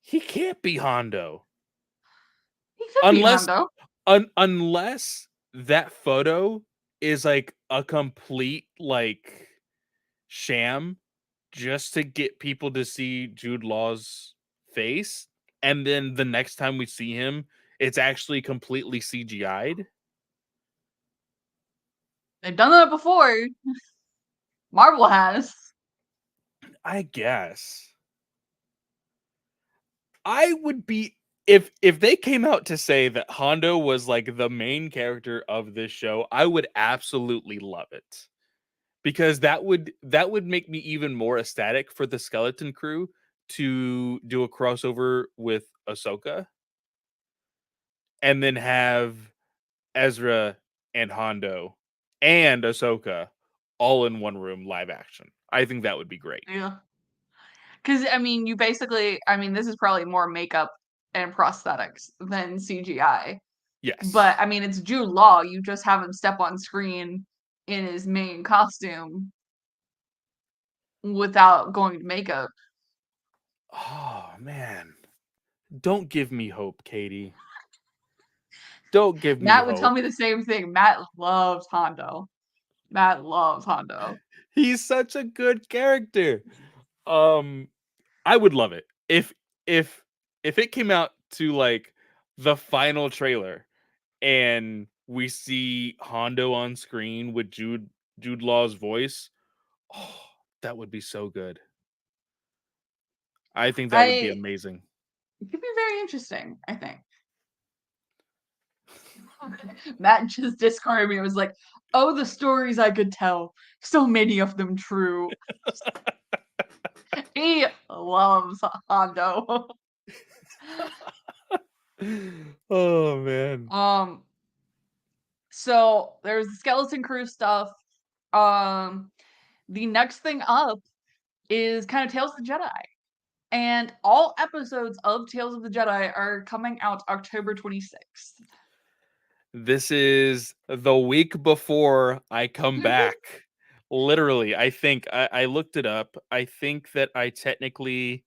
He can't be Hondo He could be unless Hondo. unless that photo is like a complete like sham just to get people to see Jude Law's face, and then the next time we see him it's actually completely CGI'd. They've done that before. Marvel has. I guess I would be if they came out to say that Hondo was like the main character of this show, I would absolutely love it. Because that would make me even more ecstatic for the Skeleton Crew to do a crossover with Ahsoka and then have Ezra and Hondo and Ahsoka all in one room live action. I think that would be great. Yeah. Because, I mean, you basically, I mean, this is probably more makeup and prosthetics than CGI. But, Yes. I mean, it's Jude Law. You just have him step on screen in his main costume without going to makeup. Oh man. Don't give me hope, Katie. Don't give me Matt would tell hope. me the same thing. Matt loves Hondo. Matt loves Hondo. He's such a good character. Um, I would love it if if it came out to like the final trailer and we see Hondo on screen with Jude Law's voice. Oh, that would be so good. I think that would be I amazing. It could be very interesting, I think. Matt just discarded me. It was like, oh, the stories I could tell. So many of them true. He loves Hondo. Oh man. um, so there's the Skeleton Crew stuff. Um, the next thing up is kind of Tales of the Jedi. And all episodes of Tales of the Jedi are coming out October 26th. This is the week before I come back. Literally, I looked it up. I think that I technically,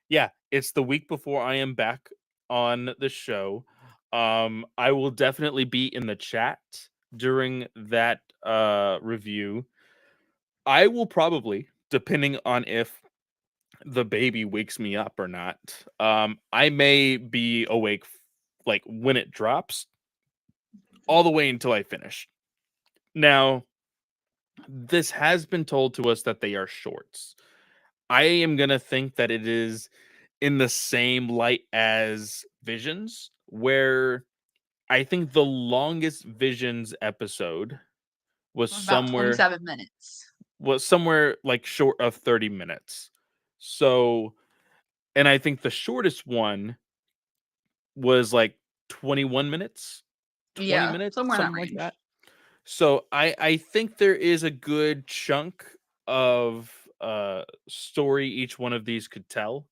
yeah, it's the week before I am back on the show. I will definitely be in the chat during that review. I will probably, depending on if the baby wakes me up or not, I may be awake like when it drops all the way until I finish. Now, this has been told to us that they are shorts. I am going to think that it is in the same light as Visions, where I think the longest Visions episode was About somewhere 27 minutes. like short of 30 minutes. So, and I think the shortest one was like 21 minutes, 20 Yeah, minutes, somewhere in that something like range. that. So I think there is a good chunk of story each one of these could tell.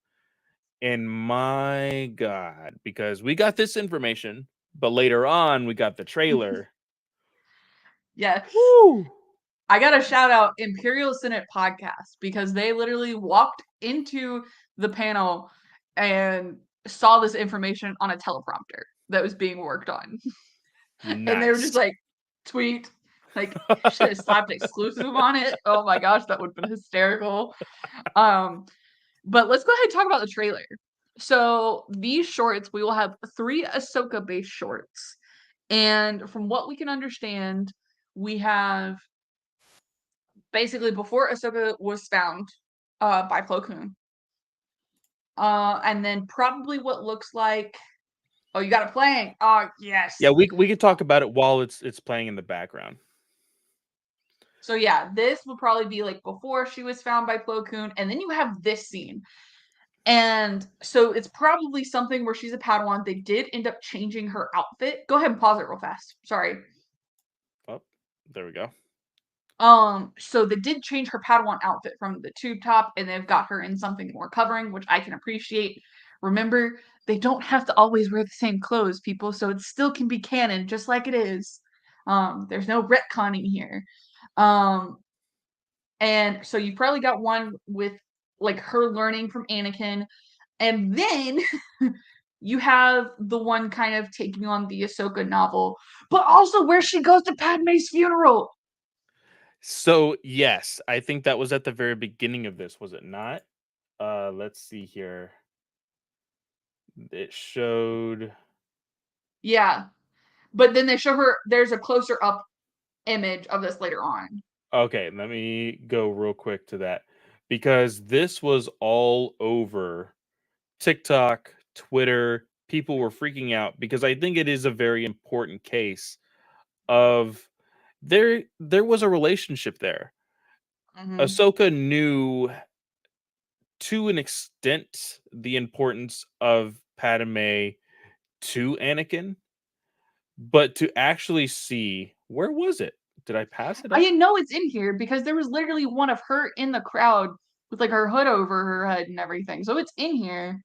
And my god, because we got this information, but later on we got the trailer. Yeah. Woo! I got to shout out Imperial Senate podcast because they literally walked into the panel and saw this information on a teleprompter that was being worked on. And they were just Nice. like, tweet. Like, should have slapped exclusive on it. Oh my gosh, that would have been hysterical. Um, but let's go ahead and talk about the trailer. So these shorts, we will have 3 Ahsoka based shorts. And from what we can understand, we have basically before Ahsoka was found by Plo Koon. And then probably what looks like, oh, you got it playing. Oh, Yeah, yes. we could talk about it while it's playing in the background. So yeah, this will probably be like before she was found by Plo Koon, and then you have this scene. And so it's probably something where she's a Padawan. They did end up changing her outfit. Go ahead and pause it real fast. Sorry. Oh, there we go. So they did change her Padawan outfit from the tube top, and they've got her in something more covering, which I can appreciate. Remember, they don't have to always wear the same clothes, people, so it still can be canon just like it is. There's no retconning here. Um, and so you probably got one with like her learning from Anakin, and then you have the one kind of taking on the Ahsoka novel, but also where she goes to Padme's funeral. So yes, I think that was at the very beginning of this, was it not? Let's see here. It showed. Yeah, but then they show her. There's a closer up image of this later on. Okay, let me go real quick to that because this was all over TikTok, Twitter. People were freaking out because I think it is a very important case of there was a relationship there. Mm-hmm. Ahsoka knew to an extent the importance of Padme to Anakin, but to actually see where was it? Did I pass it I up? didn't know it's in here because there was literally one of her in the crowd with like her hood over her head and everything. So it's in here.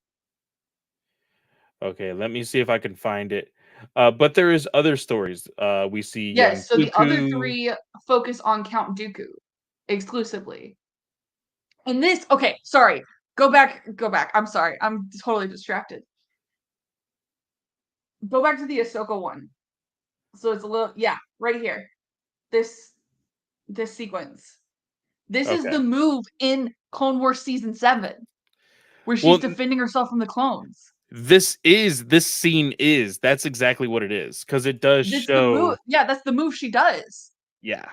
Okay, let me see if I can find it. But there is other stories. We see young Yes. So the other Dooku. 3 focus on Count Dooku exclusively. And this, okay, sorry. Go back. Go back. I'm sorry. I'm totally distracted. Go back to the Ahsoka one. So it's a little, yeah, right here. This sequence. This is Okay. the move in Clone Wars Season 7, where she's Well, defending herself from the clones. this scene is that's exactly what it is because it does That's the move. show. Yeah, that's the move she does. Yeah,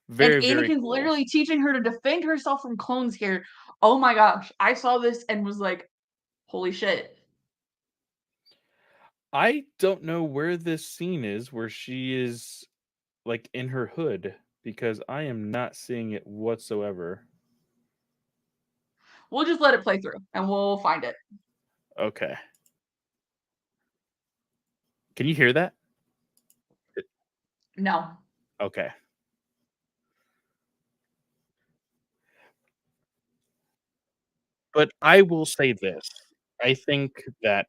And very very Anakin's cool. literally teaching her to defend herself from clones here. Oh my gosh. I saw this and was like, holy shit. I don't know where this scene is where she is like in her hood because I am not seeing it whatsoever. We'll just let it play through and we'll find it. Okay. Can you hear that? No. Okay. But I will say this. I think that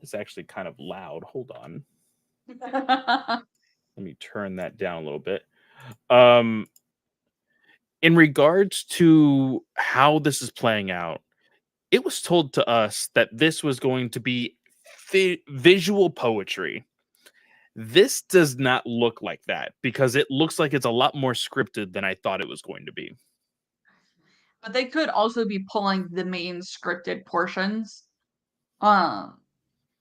it's actually kind of loud. Hold on. Let me turn that down a little bit. Um in regards to how this is playing out, it was told to us that this was going to be visual poetry. This does not look like that because it looks like it's a lot more scripted than I thought it was going to be. But they could also be pulling the main scripted portions um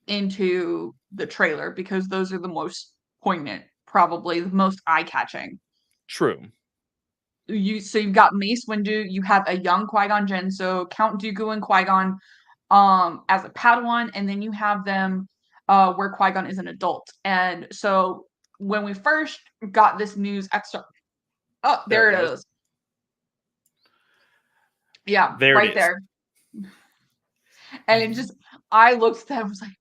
into the trailer because those are the most poignant, probably the most eye-catching. True. You've got Mace Windu, you have a young Qui-Gon Jinn, so Count Dooku and Qui-Gon as a Padawan, and then you have them where Qui-Gon is an adult. And so when we first got this news extra, oh, There it there it goes. is. Yeah, There it right is. there. And it just I looked at that and was like,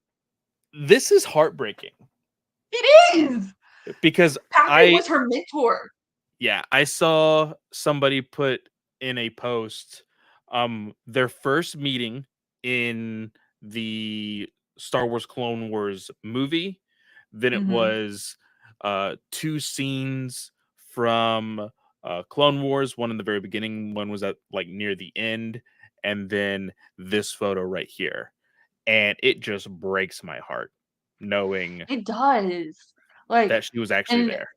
This is heartbreaking it is! because Padme I was her mentor. yeah, I saw somebody put in a post their first meeting in the Star Wars Clone Wars movie. Then it Mm-hmm. was two scenes from Clone Wars, one in the very beginning, one was at like near the end, and then this photo right here. And it just breaks my heart knowing It does. Like, that she was actually and there.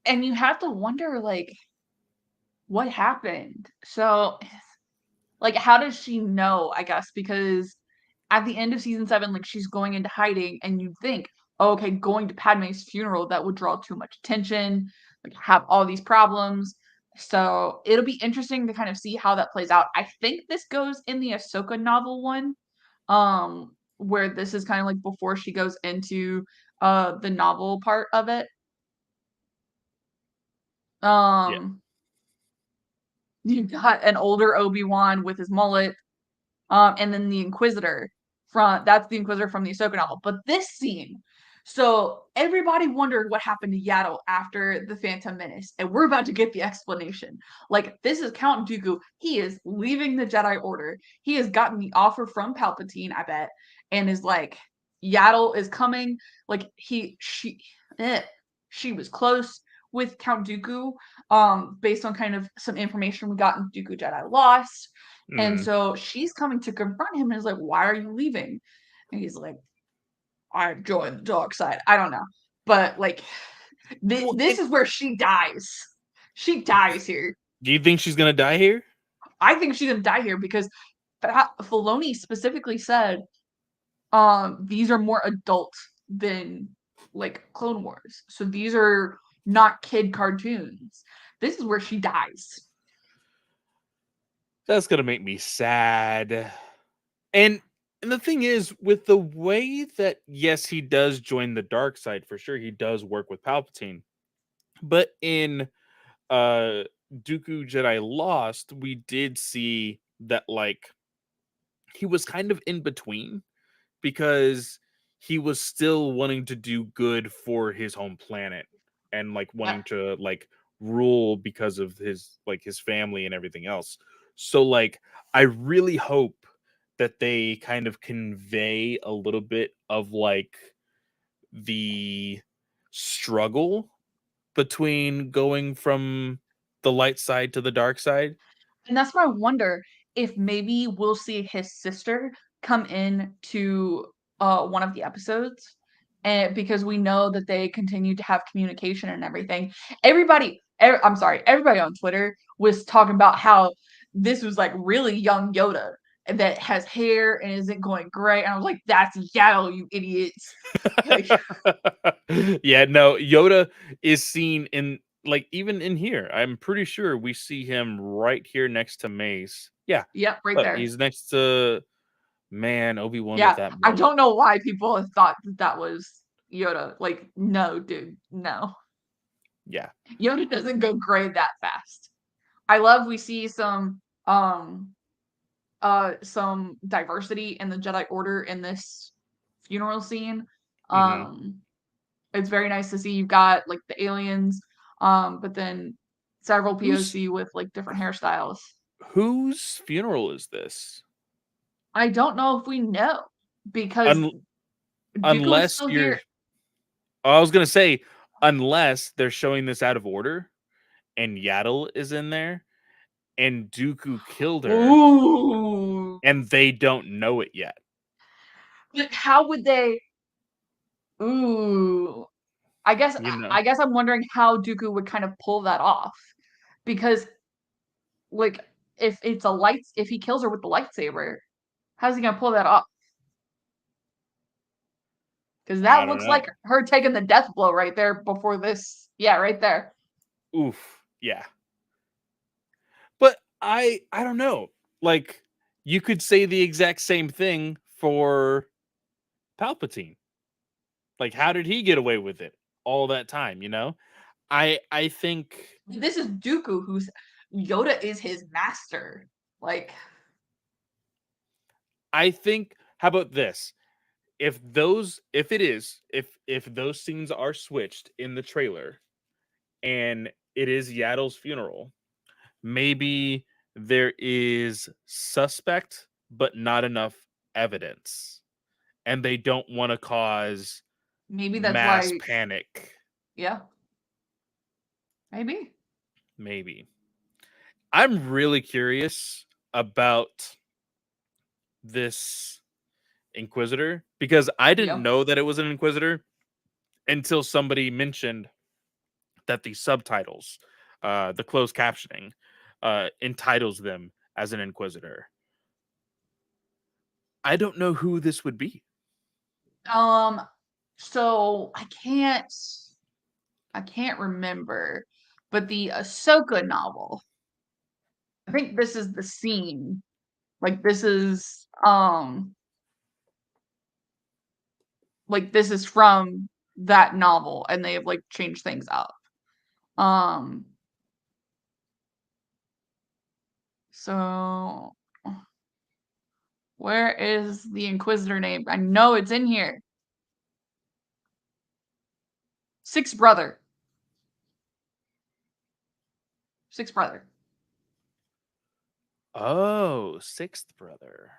and you have to wonder like what happened. So like how does she know, I guess, because at the end of season 7 like she's going into hiding and you think, oh, okay, going to Padme's funeral that would draw too much attention, like have all these problems. So it'll be interesting to kind of see how that plays out. I think this goes in the Ahsoka novel one, where this is kind of like before she goes into the novel part of it. Yeah. Um you got an older Obi-Wan with his mullet. And then the Inquisitor that's the Inquisitor from the Ahsoka novel. But this scene, so everybody wondered what happened to Yaddle after the Phantom Menace, and we're about to get the explanation. Like this is Count Dooku. He is leaving the Jedi Order. He has gotten the offer from Palpatine, I bet, and is like, Yaddle is coming. Like she was close with Count Dooku, based on kind of some information we got in Dooku Jedi Lost. And Mm. so she's coming to confront him and is like, why are you leaving? And he's like, I joined the dark side. I don't know. But like Well, this is where she dies. She dies here. do you think she's gonna die here? I think she's gonna die here because Filoni specifically said, these are more adult than like Clone Wars. So these are not kid cartoons. This is where she dies. That's gonna make me sad. And and the thing is, with the way that yes, he does join the dark side for sure. He does work with Palpatine, but in uh Dooku Jedi Lost, we did see that like he was kind of in between because he was still wanting to do good for his home planet and like Yep. wanting to like rule because of his family and everything else. So like I really hope that they kind of convey a little bit of like the struggle between going from the light side to the dark side. And that's why I wonder if maybe we'll see his sister come in to one of the episodes. And because we know that they continue to have communication and everything. Everybody I'm sorry, everybody on Twitter was talking about how this was like really young Yoda and that has hair and isn't going gray. And I was like, that's Yaddle, you idiots. Like, Yeah, no, Yoda is seen in like even in here. I'm pretty sure we see him right here next to Mace. Yeah, yep, right look, there. he's next to man Obi-Wan with Yeah, that I mullet. don't know why people have thought that that was Yoda. Like, no, dude, no. Yeah. Yoda doesn't go gray that fast. I love we see some diversity in the Jedi Order in this funeral scene. Hmm. Um it's very nice to see you've got like the aliens, but then several Who's POC with like different hairstyles. whose funeral is this? I don't know if we know because Un- Dooku is unless still you're here. I was gonna say, unless they're showing this out of order and Yaddle is in there and Dooku killed her Ooh. and they don't know it yet. But how would they ooh. I guess You know? I guess I'm wondering how Dooku would kind of pull that off. Because like if he kills her with the lightsaber, how's he gonna pull that off? Because I that don't looks like know. her taking the death blow right there before this. Yeah, right there. Oof. Yeah. But I don't know. Like you could say the exact same thing for Palpatine. Like how did he get away with it all that time, you know? I think This is Dooku, who's Yoda is his master. Like, I think how about this? If those scenes are switched in the trailer and it is Yaddle's funeral, maybe there is suspect but not enough evidence and they don't want to cause maybe that's mass why. panic. Yeah, maybe. Maybe I'm really curious about this Inquisitor because I didn't Yeah. know that it was an Inquisitor until somebody mentioned that the subtitles, the closed captioning, entitles them as an Inquisitor. I don't know who this would be. Um. So I can't remember, but the Ahsoka novel. I think this is the scene. Like this is from that novel, and they have like changed things up. Um. So where is the Inquisitor name? I know it's in here. Sixth brother. Sixth brother. Oh, sixth brother.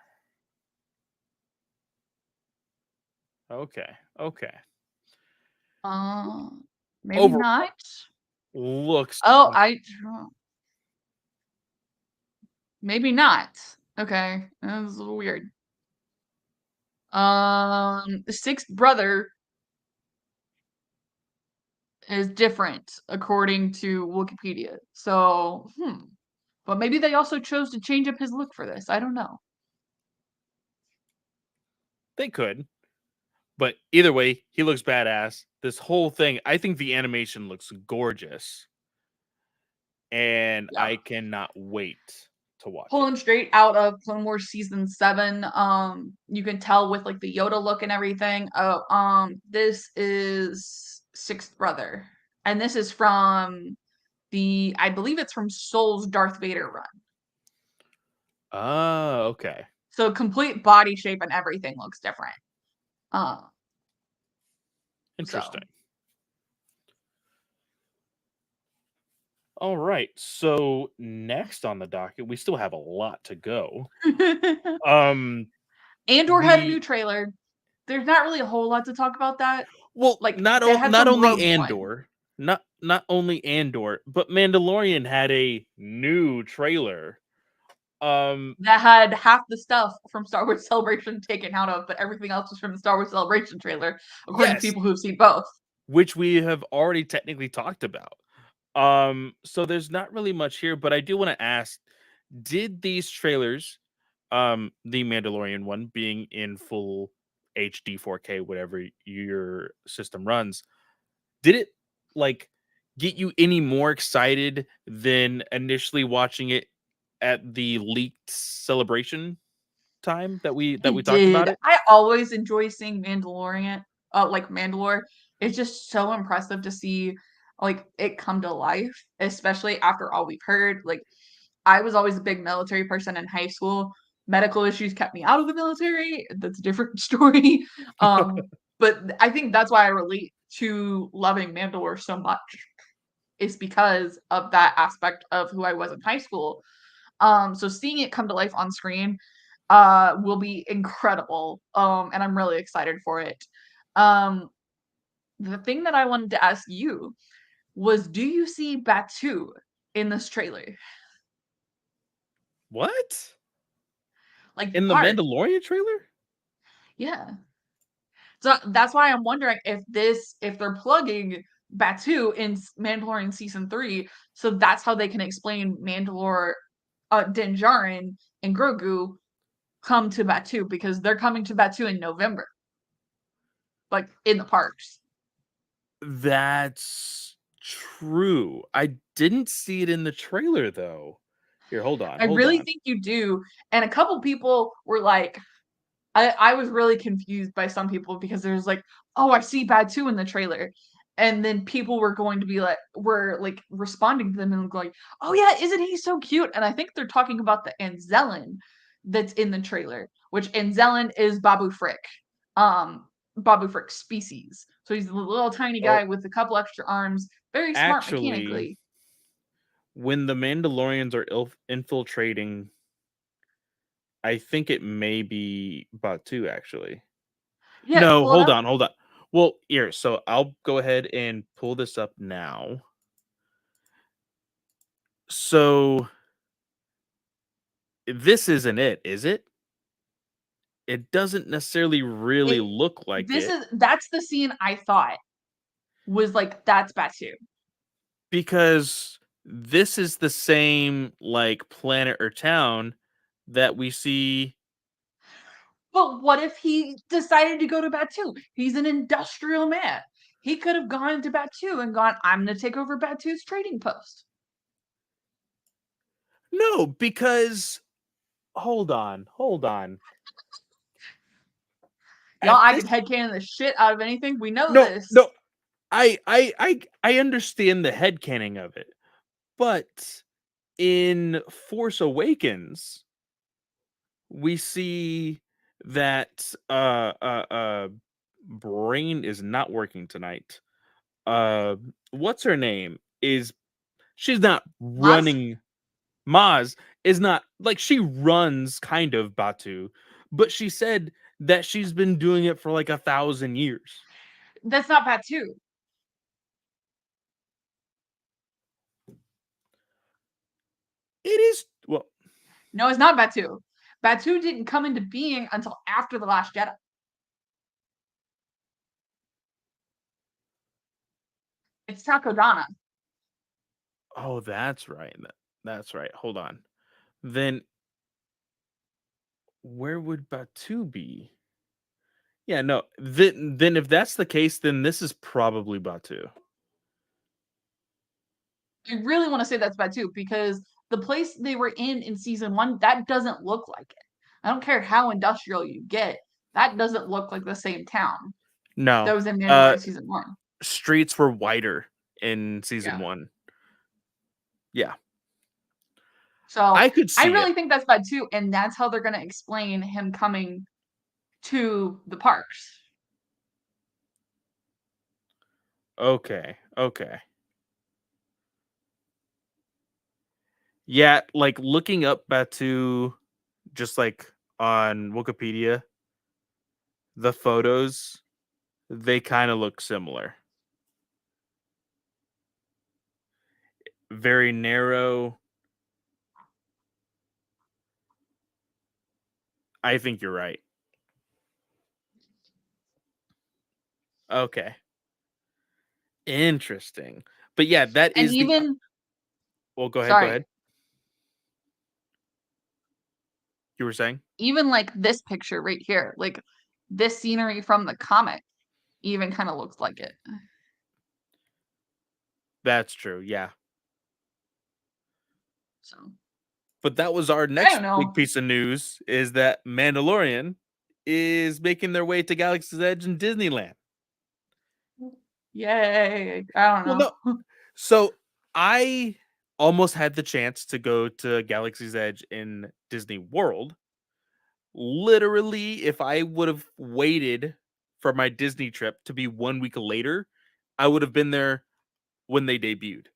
Okay, okay. Uh, maybe Over not. looks Oh, maybe not. Okay, that was a little weird. The sixth brother is different according to Wikipedia. So, but maybe they also chose to change up his look for this. I don't know. they could, but either way, he looks badass. This whole thing, I think the animation looks gorgeous, and Yeah. I cannot wait to watch it. Pulling straight out of Clone Wars season 7. You can tell with like the Yoda look and everything. Oh, this is Sixth Brother, and this is from I believe it's from Soul's Darth Vader run. Oh, okay. So complete body shape and everything looks different. Uh, so Interesting. All right. So next on the docket, we still have a lot to go. Um Andor had a new we trailer. There's not really a whole lot to talk about that. well, Like they had not from only Rogue One Andor, not only Andor, but Mandalorian had a new trailer. Um that had half the stuff from Star Wars Celebration taken out of, but everything else was from the Star Wars Celebration trailer, according to yes, people who've seen both. which we have already technically talked about. So there's not really much here, but I do want to ask, did these trailers, the Mandalorian one being in full HD 4K, whatever your system runs, did it like get you any more excited than initially watching it at the leaked celebration time that we It talked about did. it? I always enjoy seeing Mandalorian, like Mandalore. It's just so impressive to see like it come to life, especially after all we've heard. Like I was always a big military person in high school. Medical issues kept me out of the military. That's a different story. But I think that's why I relate to loving Mandalore so much. Is because of that aspect of who I was in high school. So seeing it come to life on screen will be incredible. And I'm really excited for it. Um, the thing that I wanted to ask you was, do you see Batu in this trailer? What? Like the In the part? Mandalorian trailer? Yeah. So that's why I'm wondering if they're plugging Batu in Mandalorian season 3, so that's how they can explain Mandalore, Din Djarin and Grogu come to Batu because they're coming to Batu in November, like in the parks. That's true. I didn't see it in the trailer though. Here, hold on, I hold really on. think you do. And a couple people were like, I was really confused by some people because there's like, oh, I see Bad 2 in the trailer. And then people were going to be like, were like responding to them and going, oh yeah, isn't he so cute? And I think they're talking about the Anzellan that's in the trailer, which Anzellan is Babu Frick, um, Babu Frick's species. So he's a little tiny Oh, guy with a couple extra arms, very smart actually, mechanically. when the Mandalorians are infiltrating, I think it may be Batu actually. Yeah, No, pull it hold up. on, hold on. Well, here, so I'll go ahead and pull this up now. So this isn't it, is it? It doesn't necessarily really It look like this it is that's the scene I thought was like that's Batu. because this is the same like planet or town that we see. But what if he decided to go to Batu? He's an industrial man. He could have gone to Batu and gone, I'm going to take over Batu's trading post. No, because hold on, hold on. Y'all, At I this can headcanon the shit out of anything. We know no, this. no, I understand the headcaning of it, but in Force Awakens, we see that brain is not working tonight. What's her name? Is she's not Maz? running. Maz is not like she runs kind of Batu, but she said that she's been doing it for like 1,000 years. That's not Batu. It is well, No, it's not Batu. Batu didn't come into being until after The Last Jedi. It's Takodana. oh, that's right. That's right. Hold on. Then where would Batu be? Yeah, no. Then if that's the case, then this is probably Batu. I really want to say that's Batu because the place they were in season 1, that doesn't look like it. I don't care how industrial you get, that doesn't look like the same town that No. was in Uh Mandalorian season 1. Streets were wider in season Yeah. 1. Yeah. So I could I see it. really think that's bad too, and that's how they're gonna explain him coming to the parks. Okay. Okay. Yeah, like looking up Batu just like on Wikipedia, the photos, they kind of look similar. Very narrow. I think you're right. Okay. Interesting. But yeah, that And is the. even, Well, go ahead. Go sorry, ahead. You were saying? even like this picture right here, like this scenery from the comic even kind of looks like it. That's true. Yeah. So But that was our I don't next big know. piece of news is that Mandalorian is making their way to Galaxy's Edge in Disneyland. Yay. I don't Well, no. know. So I almost had the chance to go to Galaxy's Edge in Disney World. Literally, if I would have waited for my Disney trip to be 1 week later, I would have been there when they debuted.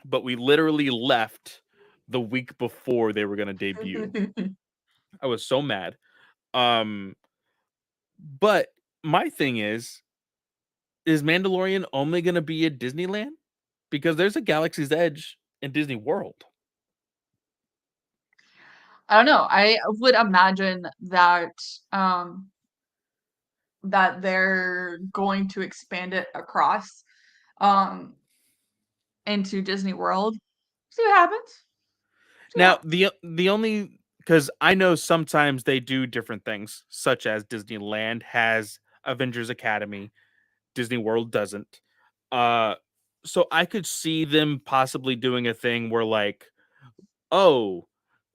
But we literally left the week before they were going to debut. I was so mad. Um, but my thing is Mandalorian only going to be at Disneyland? Because there's a Galaxy's Edge in Disney World. I don't know. I would imagine that um that they're going to expand it across um into Disney World. See what happens. See what Now, happens. the only because I know sometimes they do different things, such as Disneyland has Avengers Academy, Disney World doesn't. Uh, so I could see them possibly doing a thing where, like, oh,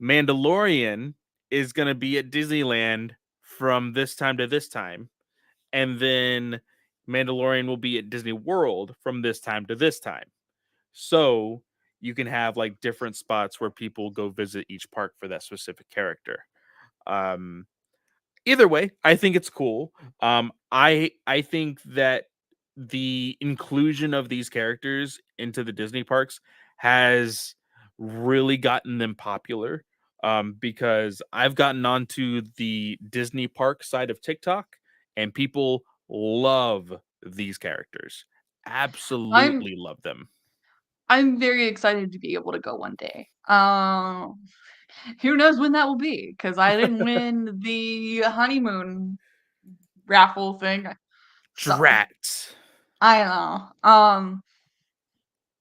Mandalorian is gonna be at Disneyland from this time to this time, and then Mandalorian will be at Disney World from this time to this time. So you can have like different spots where people go visit each park for that specific character. Um, Either way, I think it's cool. I think that the inclusion of these characters into the Disney parks has really gotten them popular. Because I've gotten onto the Disney park side of TikTok, and people love these characters. I'm Absolutely love them. I'm very excited to be able to go one day. Who knows when that will be? Because I didn't win the honeymoon raffle thing. So Drat. I don't know.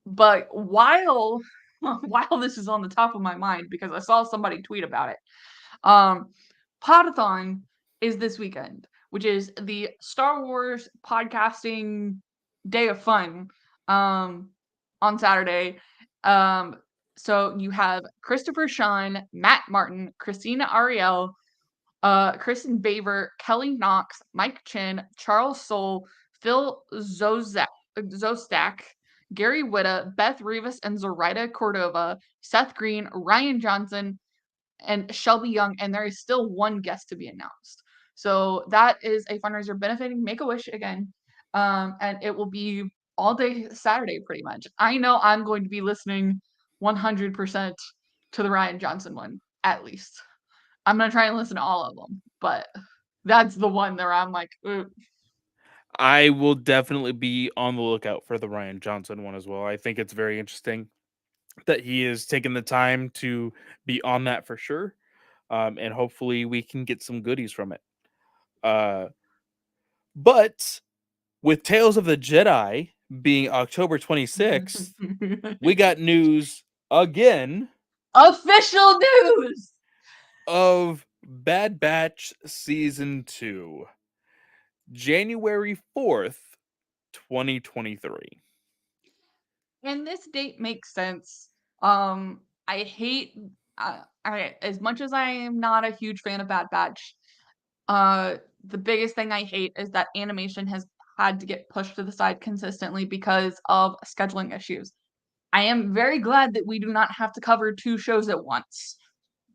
But while while this is on the top of my mind, because I saw somebody tweet about it, um, Podathon is this weekend, which is the Star Wars podcasting day of fun on Saturday. Um, so you have Christopher Sean, Matt Martin, Christina Ariel, Kristen Baver, Kelly Knox, Mike Chin, Charles Soule, Phil Zostak, Gary Whitta, Beth Rivas and Zoraida Cordova, Seth Green, Ryan Johnson, and Shelby Young, and there is still one guest to be announced. So that is a fundraiser benefiting Make a Wish again, and it will be all day Saturday pretty much. I know I'm going to be listening 100% to the Ryan Johnson one at least. I'm gonna try and listen to all of them, but that's the one where I'm like, "Ooh." I will definitely be on the lookout for the Ryan Johnson one as well. I think it's very interesting that he is taking the time to be on that for sure. And hopefully we can get some goodies from it. Uh, but with Tales of the Jedi being October 26th, we got news again Official news. of Bad Batch Season 2, January 4th, 2023. And this date makes sense. I hate I as much as I am not a huge fan of Bad Batch, the biggest thing I hate is that animation has had to get pushed to the side consistently because of scheduling issues. I am very glad that we do not have to cover two shows at once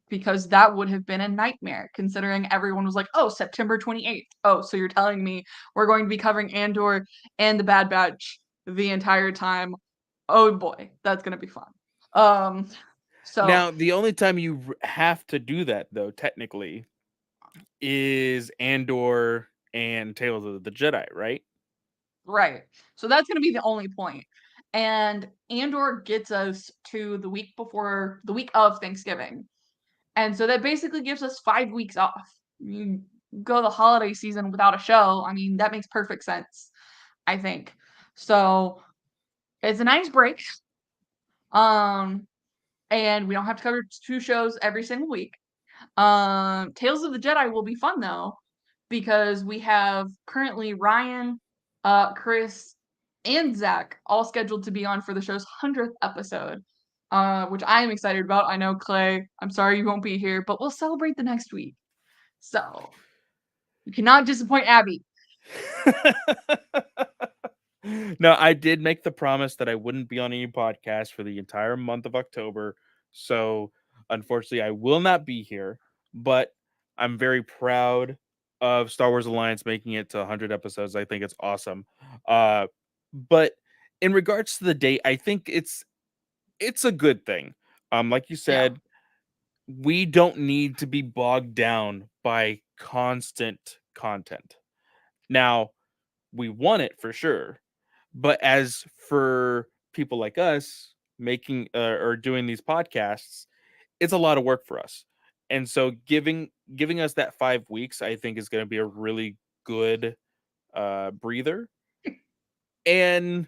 because that would have been a nightmare considering everyone was like, "Oh, September 28th. Oh, so you're telling me we're going to be covering Andor and the Bad Batch the entire time. Oh boy, that's going to be fun." Um so Now, the only time you have to do that, though, technically, is Andor and Tales of the Jedi, right? right. So that's going to be the only point. And Andor gets us to the week of Thanksgiving. And so that basically gives us 5 weeks off. You go the holiday season without a show. I mean, that makes perfect sense, I think. So It's a nice break. Um, and we don't have to cover 2 shows every single week. Tales of the Jedi will be fun though, because we have currently Ryan, Chris, and Zach all scheduled to be on for the show's 100th episode, which I am excited about. I know Clay, I'm sorry you won't be here, but we'll celebrate the next week. So you cannot disappoint Abby. No, I did make the promise that I wouldn't be on any podcast for the entire month of October. So, unfortunately, I will not be here, but I'm very proud of Star Wars Alliance making it to 100 episodes. I think it's awesome. But in regards to the date, I think it's a good thing. Like you Yeah. said, we don't need to be bogged down by constant content. Now, we want it for sure, but as for people like us making or doing these podcasts, it's a lot of work for us. And so giving us that 5 weeks, I think, is going to be a really good breather. And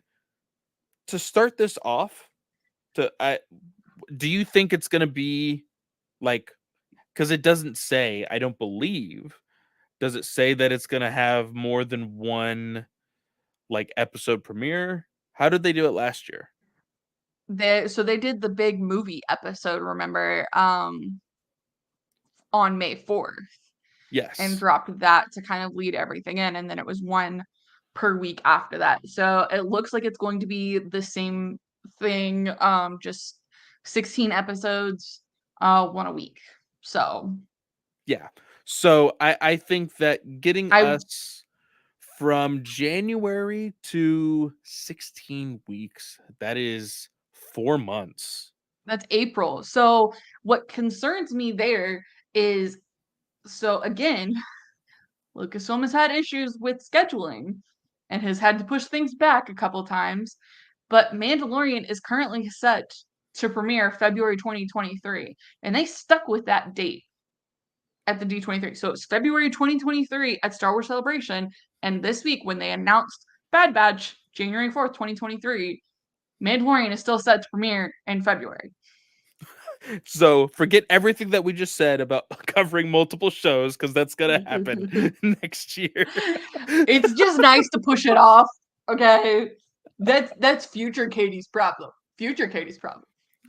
to start this off, do you think it's going to be like, because it doesn't say, I don't believe, does it say that it's going to have more than one like episode premiere? How did they do it last year? They did the big movie episode, remember, on May 4th, and Yes. dropped that to kind of lead everything in, and then it was one per week after that. So it looks like it's going to be the same thing, just 16 episodes, one a week. So Yeah. So I think that getting I us from January to 16 weeks, that is 4 months. That's April. So what concerns me there is, so again, Lucasfilm has had issues with scheduling and has had to push things back a couple times, but Mandalorian is currently set to premiere February 2023, and they stuck with that date at the D23. So it's February 2023 at Star Wars Celebration, and this week when they announced Bad Batch, January 4th, 2023, Mandalorian is still set to premiere in February. So forget everything that we just said about covering multiple shows because that's gonna happen next year. It's just nice to push it off. Okay. That's future Katie's problem. Future Katie's problem.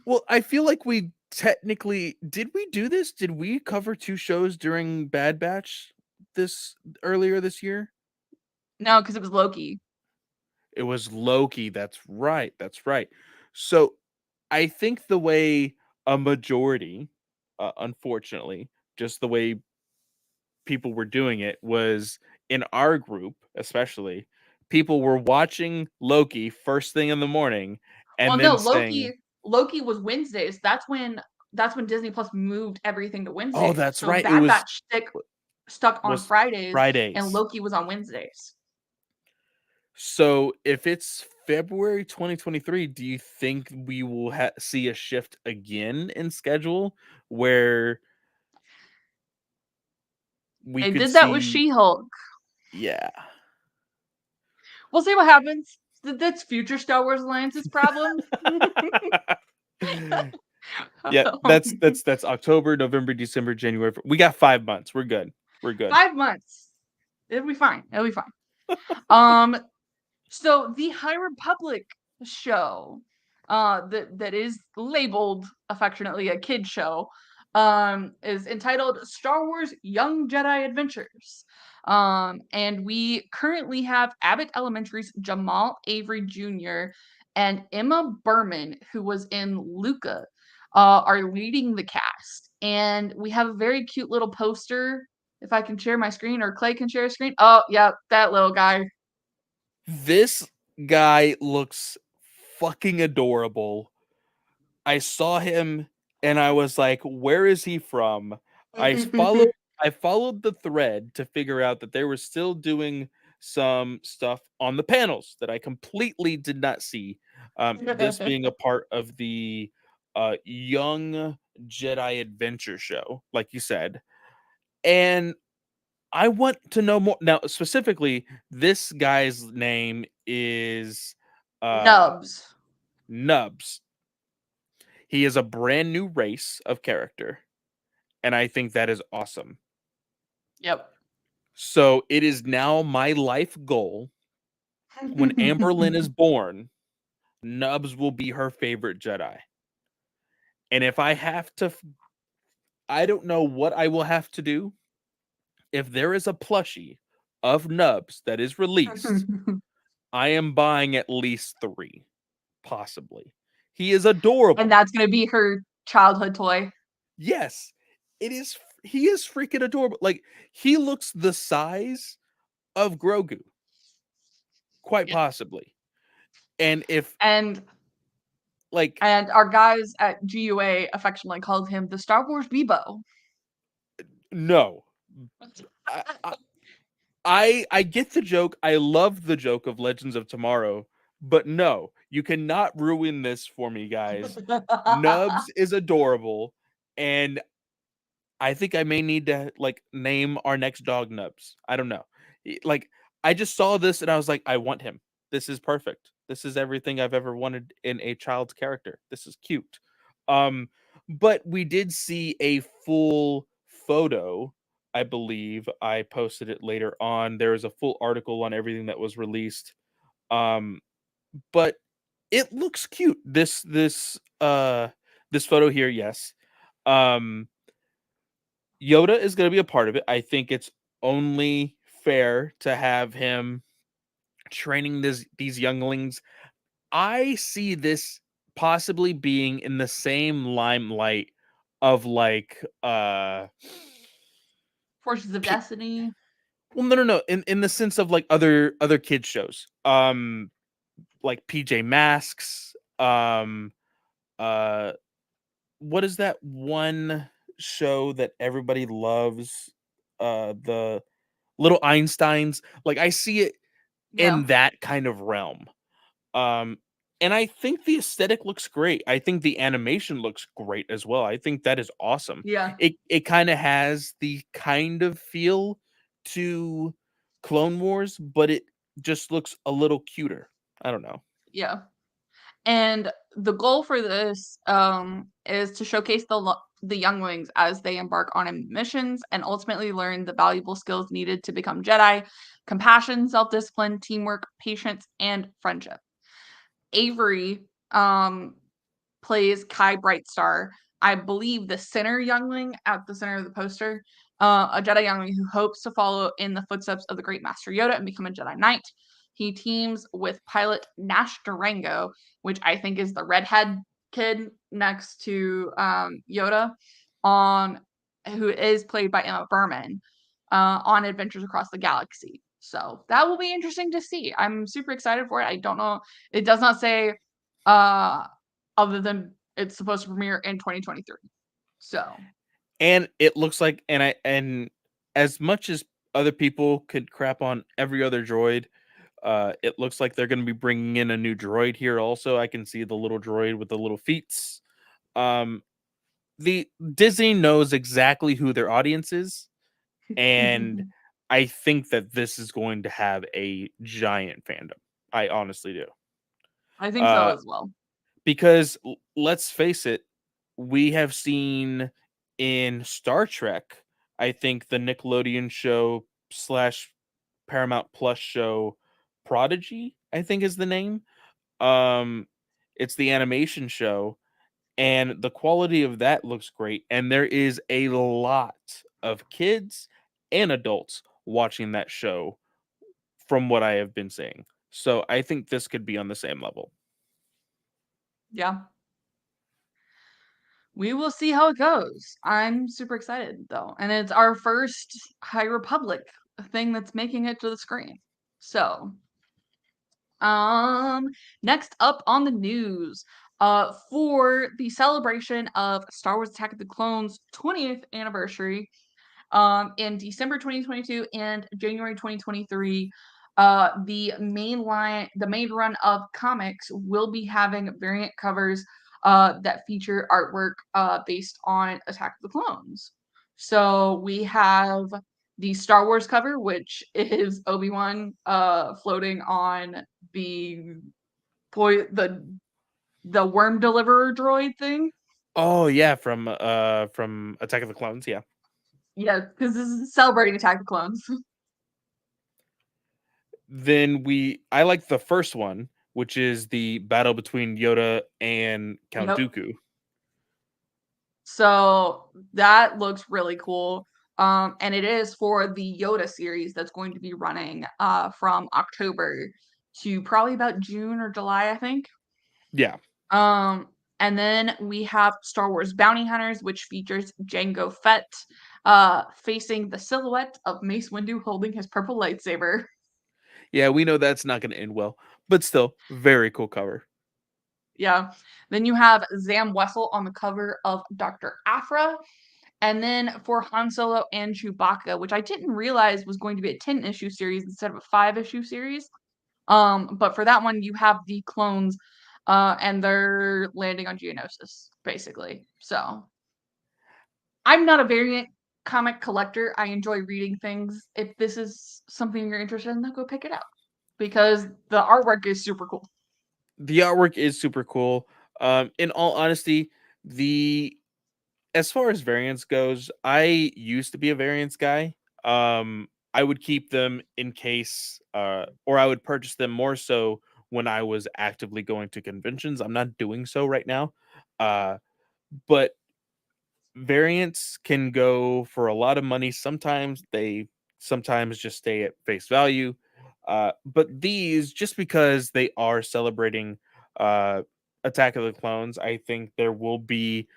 Well, I feel like we technically did we do this? Did we cover 2 shows during Bad Batch this earlier this year? No, because it was Loki. It was Loki. That's right. That's right. So I think the way a majority, unfortunately, just the way people were doing it was in our group, especially, people were watching Loki first thing in the morning Well, and no, then Loki saying, Loki was Wednesdays. That's when Disney Plus moved everything to "Oh, Wednesdays. that's So right. Bad Batch stuck on Was Fridays and Fridays." Loki was on Wednesdays. So if it's February 2023, do you think we will see a shift again in schedule where we They could did that with see? She-Hulk. Yeah. We'll see what happens. That's future Star Wars Alliance's problem. Yeah, that's October, November, December, January. We got 5 months. We're good. We're good. 5 months. It'll be fine. It'll be fine. Um, so the High Republic show, that is labeled affectionately a kid show, is entitled Star Wars Young Jedi Adventures. And we currently have Abbott Elementary's Jamal Avery Jr. and Emma Berman, who was in Luca, are leading the cast. And we have a very cute little poster. If I can share my screen, or Clay can share a screen. Oh, yeah, that little guy. This guy looks fucking adorable. I saw him and I was like, "Where is he from?" I followed I followed the thread to figure out that they were still doing some stuff on the panels that I completely did not see. This being a part of the Young Jedi Adventure show, like you said, and I want to know more. Now, specifically, this guy's name is uh Nubs. Nubs. He is a brand new race of character, and I think that is awesome. Yep. So it is now my life goal when Amberlyn is born, Nubs will be her favorite Jedi. And if I have to, I don't know what I will have to do. If there is a plushie of Nubs that is released, I am buying at least 3, possibly. He is And adorable. that's gonna be her childhood toy. Yes, it is. He is freaking adorable. Like, he looks the size of Grogu, quite Yeah. possibly. And if And like our guys at GUA affectionately called him the Star Wars Bebo. no, I, I I get the joke. I love the joke of Legends of Tomorrow, but no, you cannot ruin this for me, guys. Nubs is adorable, and I think I may need to like name our next dog Nubs. I don't know. Like, I just saw this and I was like, I want him. This is perfect. This is everything I've ever wanted in a child's character. This is cute. Um, but we did see a full photo. I believe I posted it later on. There is a full article on everything that was released. Um, but it looks cute. This photo here, yes. Um, Yoda is going to be a part of it. I think it's only fair to have him training these younglings. I see this possibly being in the same limelight of like Forces of P- Destiny. well, no, in the sense of like other kids shows, like PJ Masks, uh what is that one show that everybody loves, the Little Einsteins. Like, I see it Yeah. in that kind of realm. Um, and I think the aesthetic looks great. I think the animation looks great as well. I think that is awesome. Yeah. It kind of has the kind of feel to Clone Wars, but it just looks a little cuter. I don't know. Yeah. And the goal for this is to showcase the younglings as they embark on missions and ultimately learn the valuable skills needed to become Jedi: compassion, self-discipline, teamwork, patience, and friendship. Avery plays Kai Brightstar, I believe the center youngling at the center of the poster, a Jedi youngling who hopes to follow in the footsteps of the great Master Yoda and become a Jedi Knight. He teams with pilot Nash Durango, which I think is the redhead kid next to Yoda, on who is played by Emma Berman, on adventures across the galaxy. So that will be interesting to see. I'm super excited for it. I don't know. It does not say uh other than it's supposed to premiere in 2023. So, And it looks like, and as much as other people could crap on every other droid, it looks like they're going to be bringing in a new droid here also. I can see the little droid with the little feet. Um, the Disney knows exactly who their audience is, and I think that this is going to have a giant fandom. I honestly do. I think so Uh, as well. because let's face it, we have seen in Star Trek, I think the Nickelodeon show slash Paramount Plus show Prodigy, I think is the name. Um, it's the animation show, and the quality of that looks great. And there is a lot of kids and adults watching that show from what I have been seeing. So I think this could be on the same level. Yeah. We will see how it goes. I'm super excited though. And it's our first High Republic thing that's making it to the screen. So, um next up on the news, for the celebration of Star Wars Attack of the Clones 20th anniversary, in December 2022 and January 2023, the main run of comics will be having variant covers that feature artwork based on Attack of the Clones. So we have the Star Wars cover, which is Obi-Wan floating on the the the worm deliverer droid thing. Oh yeah, from Attack of the Clones. Yeah. Yeah, because this is celebrating Attack of the Clones. Then I like the first one, which is the battle between Yoda and Count Yep. Dooku. So that looks really cool. And it is for the Yoda series that's going to be running from October to probably about June or July, I think. Yeah. Um, and then we have Star Wars Bounty Hunters, which features Jango Fett facing the silhouette of Mace Windu holding his purple lightsaber. Yeah, we know that's not going to end well, but still, very cool cover. Yeah. Then you have Zam Wessel on the cover of Dr. Aphra. And then for Han Solo and Chewbacca, which I didn't realize was going to be a 10-issue series instead of a 5-issue series. But for that one, you have the clones, and they're landing on Geonosis, basically. So I'm not a variant comic collector. I enjoy reading things. If this is something you're interested in, then go pick it up because the artwork is super cool. The artwork is super cool. In all honesty, the as far as variants goes, I used to be a variants guy. I would keep them in case, or I would purchase them more so when I was actively going to conventions. I'm not doing so right now, uh, but variants can go for a lot of money. Sometimes just stay at face value. But these, just because they are celebrating uh, Attack of the Clones, I think there will be,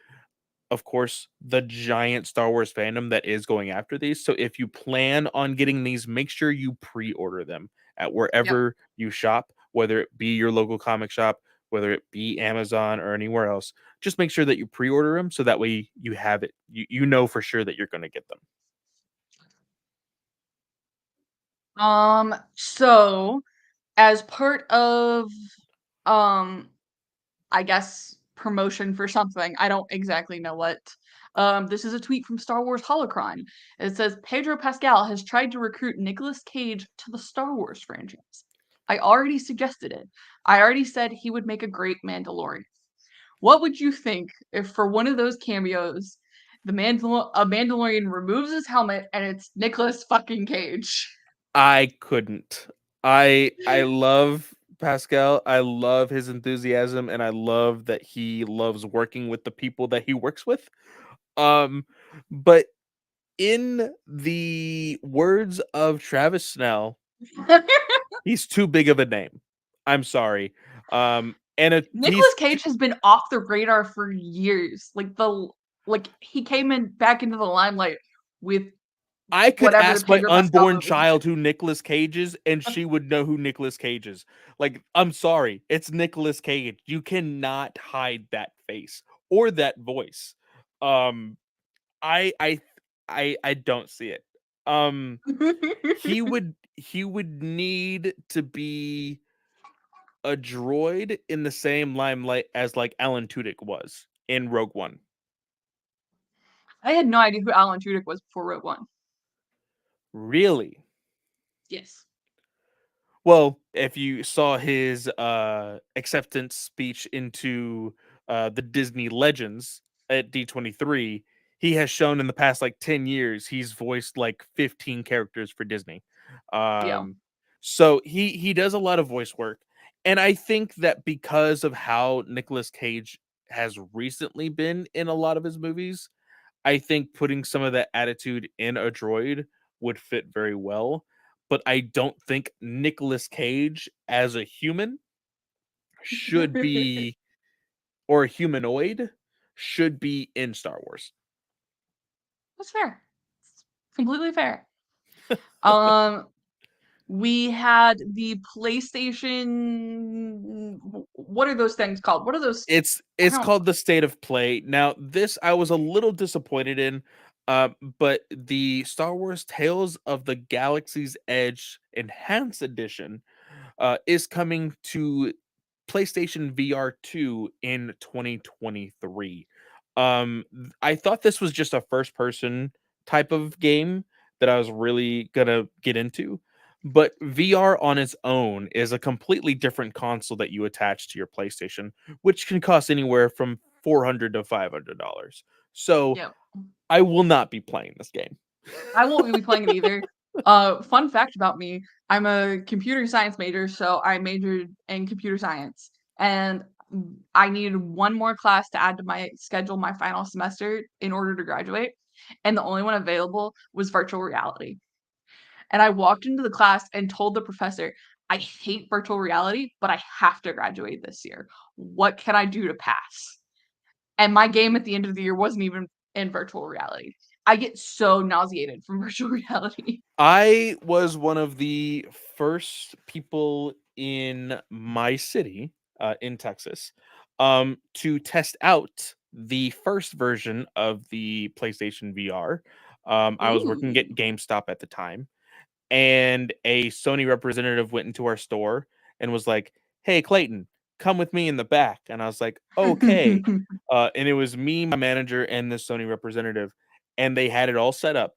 of course, the giant Star Wars fandom that is going after these. So if you plan on getting these, make sure you pre-order them at Yep. wherever you shop, whether it be your local comic shop, whether it be Amazon or anywhere else. Just make sure that you pre-order them so that way you have it. You know for sure that you're going to get them. So as part of um I guess promotion for something. I don't exactly know what. This is a tweet from Star Wars Holocron. It says Pedro Pascal has tried to recruit Nicolas Cage to the Star Wars franchise. I already suggested it. I already said he would make a great Mandalorian. What would you think if for one of those cameos, a Mandalorian removes his helmet and it's Nicolas fucking Cage? I couldn't. I love Pascal. I love his enthusiasm and I love that he loves working with the people that he works with. Um but in the words of Travis Snell, he's too big of a name. I'm sorry. And Nicolas Cage has been off the radar for years. Like he came in back into the limelight with I could whatever the ask my Pedro Pascal unborn movie. child who Nicolas Cage is, and she would know who Nicolas Cage is. Like, I'm sorry, it's Nicolas Cage. You cannot hide that face or that voice. Um, I, I, I don't see it. He would need to be a droid in the same limelight as like Alan Tudyk was in Rogue One. I had no idea who Alan Tudyk was before Rogue One. Really? Yes. Well, if you saw his acceptance speech into the Disney Legends at D23, he has shown in the past like 10 years he's voiced like 15 characters for Disney. Yeah. Um so he does a lot of voice work, and I think that because of how Nicolas Cage has recently been in a lot of his movies, I think putting some of that attitude in a droid would fit very well, but I don't think Nicolas Cage as a human should be, or a humanoid should be in Star Wars. That's fair. It's completely fair. Um, we had the PlayStation. What are those things called? What are those? I It's don't. called the State of Play. Now, this I was a little disappointed in, but the Star Wars Tales of the Galaxy's Edge Enhanced Edition is coming to PlayStation VR 2 in 2023. I thought this was just a first person type of game that I was really gonna get into. But VR on its own is a completely different console that you attach to your PlayStation, which can cost anywhere from $400 to $500. So Yeah. I will not be playing this game. I won't be playing it either. Fun fact about me, I'm a computer science major, so I majored in computer science. And I needed one more class to add to my schedule my final semester in order to graduate. And the only one available was virtual reality. And I walked into the class and told the professor, I hate virtual reality, but I have to graduate this year. What can I do to pass? And my game at the end of the year wasn't even in virtual reality. I get so nauseated from virtual reality. I was one of the first people in my city, in Texas, to test out the first version of the PlayStation VR. I was working Ooh. at GameStop at the time, and a Sony representative went into our store and was like, "Hey, Clayton, come with me in the back." And I was like, "Okay." And it was me, my manager, and the Sony representative, and they had it all set up,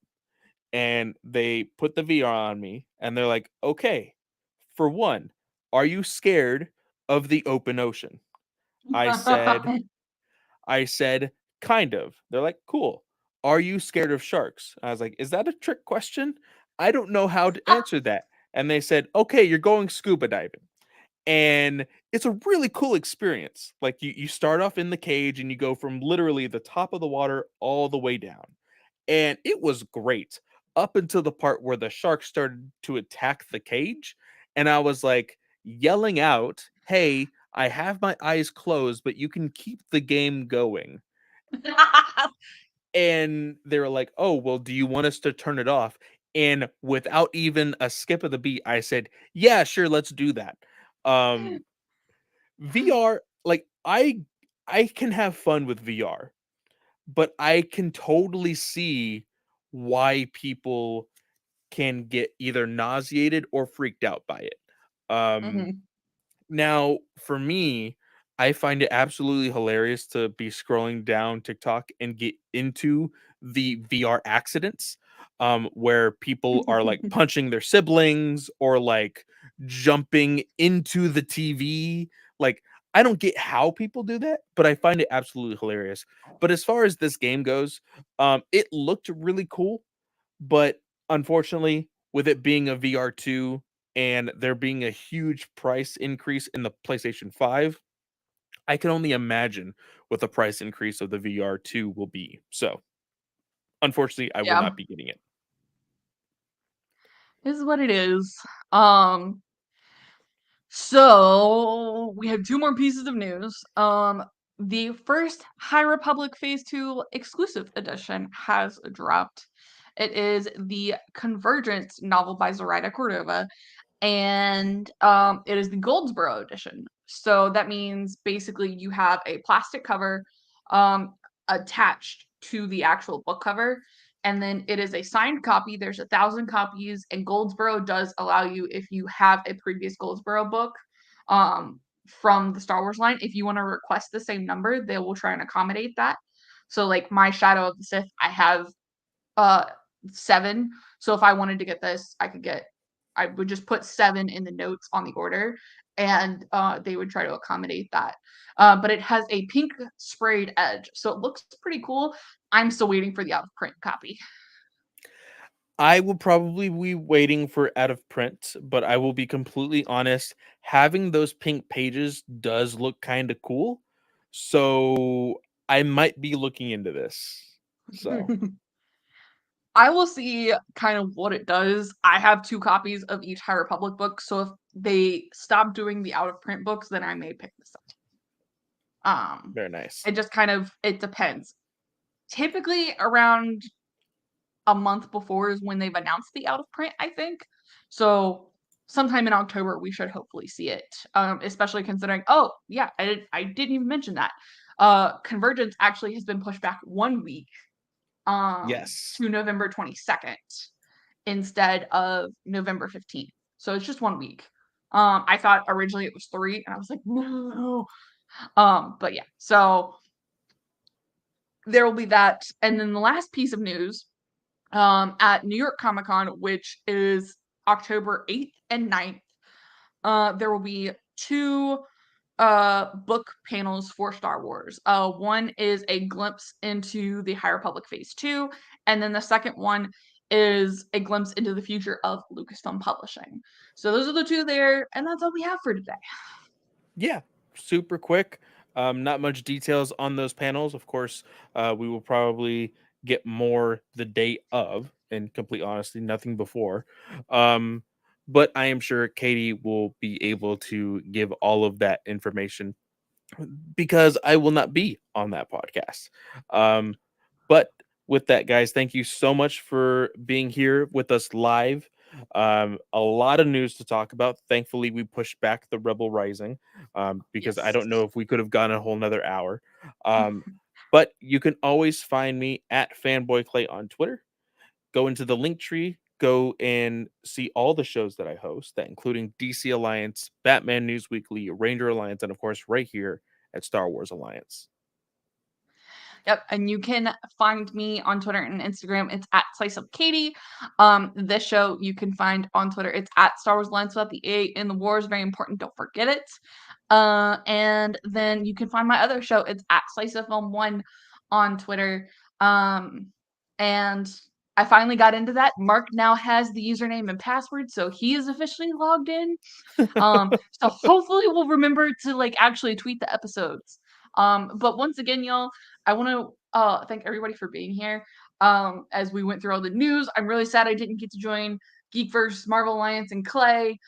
and they put the VR on me, and they're like, "Okay, for one, are you scared of the open ocean?" I said, I said, kind of. They're like, cool. Are you scared of sharks? I was like, is that a trick question? I don't know how to answer that. And they said, okay, you're going scuba diving. And it's a really cool experience. Like you start off in the cage and you go from literally the top of the water all the way down. And it was great up until the part where the shark started to attack the cage. And I was like yelling out, hey, I have my eyes closed, but you can keep the game going. And they were like, oh, well, do you want us to turn it off? And without even a skip of the beat, I said, yeah, sure, let's do that. Um, VR, like I can have fun with VR, but I can totally see why people can get either nauseated or freaked out by it. Um, Mhm. Now, for me, I find it absolutely hilarious to be scrolling down TikTok and get into the VR accidents, where people are like punching their siblings or like jumping into the TV. Like, I don't get how people do that, but I find it absolutely hilarious. But as far as this game goes, it looked really cool, but unfortunately, with it being a VR2 and there being a huge price increase in the PlayStation 5, I can only imagine what the price increase of the VR2 will be. So, unfortunately, I will Yeah, not be getting it. this is what it is. Um, so we have two more pieces of news. The first High Republic Phase 2 exclusive edition has dropped. It is the Convergence novel by Zoraida Cordova, and it is the Goldsboro edition. So that means basically you have a plastic cover um, attached to the actual book cover, and then it is a signed copy. There's 1,000 copies, and Goldsboro does allow you, if you have a previous Goldsboro book um, from the Star Wars line, if you want to request the same number, they will try and accommodate that. So, like my Shadow of the Sith, I have uh 7. So if I wanted to get this, I would just put 7 in the notes on the order, and they would try to accommodate that. But it has a pink sprayed edge, so it looks pretty cool. I'm still waiting for the out of print copy. I will probably be waiting for out of print, but I will be completely honest, having those pink pages does look kind of cool. So, I might be looking into this. So, I will see kind of what it does. I have 2 copies of each High Republic book, so if they stop doing the out of print books, then I may pick this up. very nice. It just kind of it depends. Typically around a month before is when they've announced the out of print, I think. So sometime in October we should hopefully see it. Especially considering, oh yeah, I didn't even mention that. Convergence actually has been pushed back 1 week Yes. to November 22nd instead of November 15th. So it's just 1 week. I thought originally it was 3, and I was like, no. But yeah, so there will be that. And then the last piece of news at New York Comic Con, which is October 8th and 9th, there will be two book panels for Star Wars. One is a glimpse into the High Republic Phase 2, and then the second one is a glimpse into the future of Lucasfilm Publishing. So those are the two there, and that's all we have for today. Yeah, super quick. Not much details on those panels. Of course, we will probably get more the day of. In complete honesty, nothing before. Um, but I am sure Katie will be able to give all of that information because I will not be on that podcast. Um, but with that, guys, thank you so much for being here with us live. A lot of news to talk about. Thankfully, we pushed back the Rebel Rising because I Yes. don't know if we could have gone a whole nother hour. Um, but you can always find me at Fanboy Clay on Twitter. Go into the link tree, go and see all the shows that I host, that including DC Alliance, Batman News Weekly, Ranger Alliance, and of course, right here at Star Wars Alliance. Yep, and you can find me on Twitter and Instagram. It's at Slice Up Katie. This show you can find on Twitter. It's at Star Wars Lines without the A in the war is very important. Don't forget it. And then you can find my other show. It's at Slice of Film One on Twitter. And I finally got into that. Mark now has the username and password, so he is officially logged in. So hopefully we'll remember to like actually tweet the episodes. But once again, y'all, I want to thank everybody for being here. As we went through all the news, I'm really sad I didn't get to join Geek vs. Marvel Alliance and Clay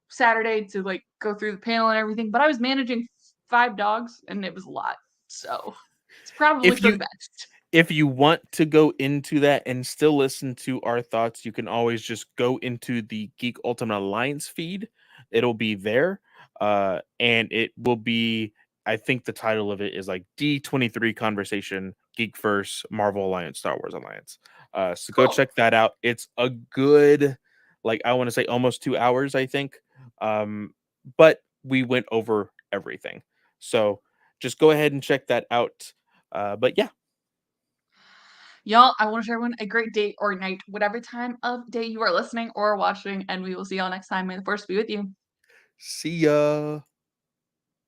Saturday to like go through the panel and everything. But I was managing 5 dogs and it was a lot, so it's probably If for you the best. if you want to go into that and still listen to our thoughts, you can always just go into the Geek Ultimate Alliance feed. It'll be there. And it will be, I think the title of it is like D23 Conversation, Geek First, Marvel Alliance, Star Wars Alliance. So go Cool. check that out. It's a good, like, I want to say almost 2 hours, I think. But we went over everything. So just go ahead and check that out. But yeah, Y'all, I want to wish everyone a great day or night, whatever time of day you are listening or watching, and we will see y'all next time. May the force be with you. see ya.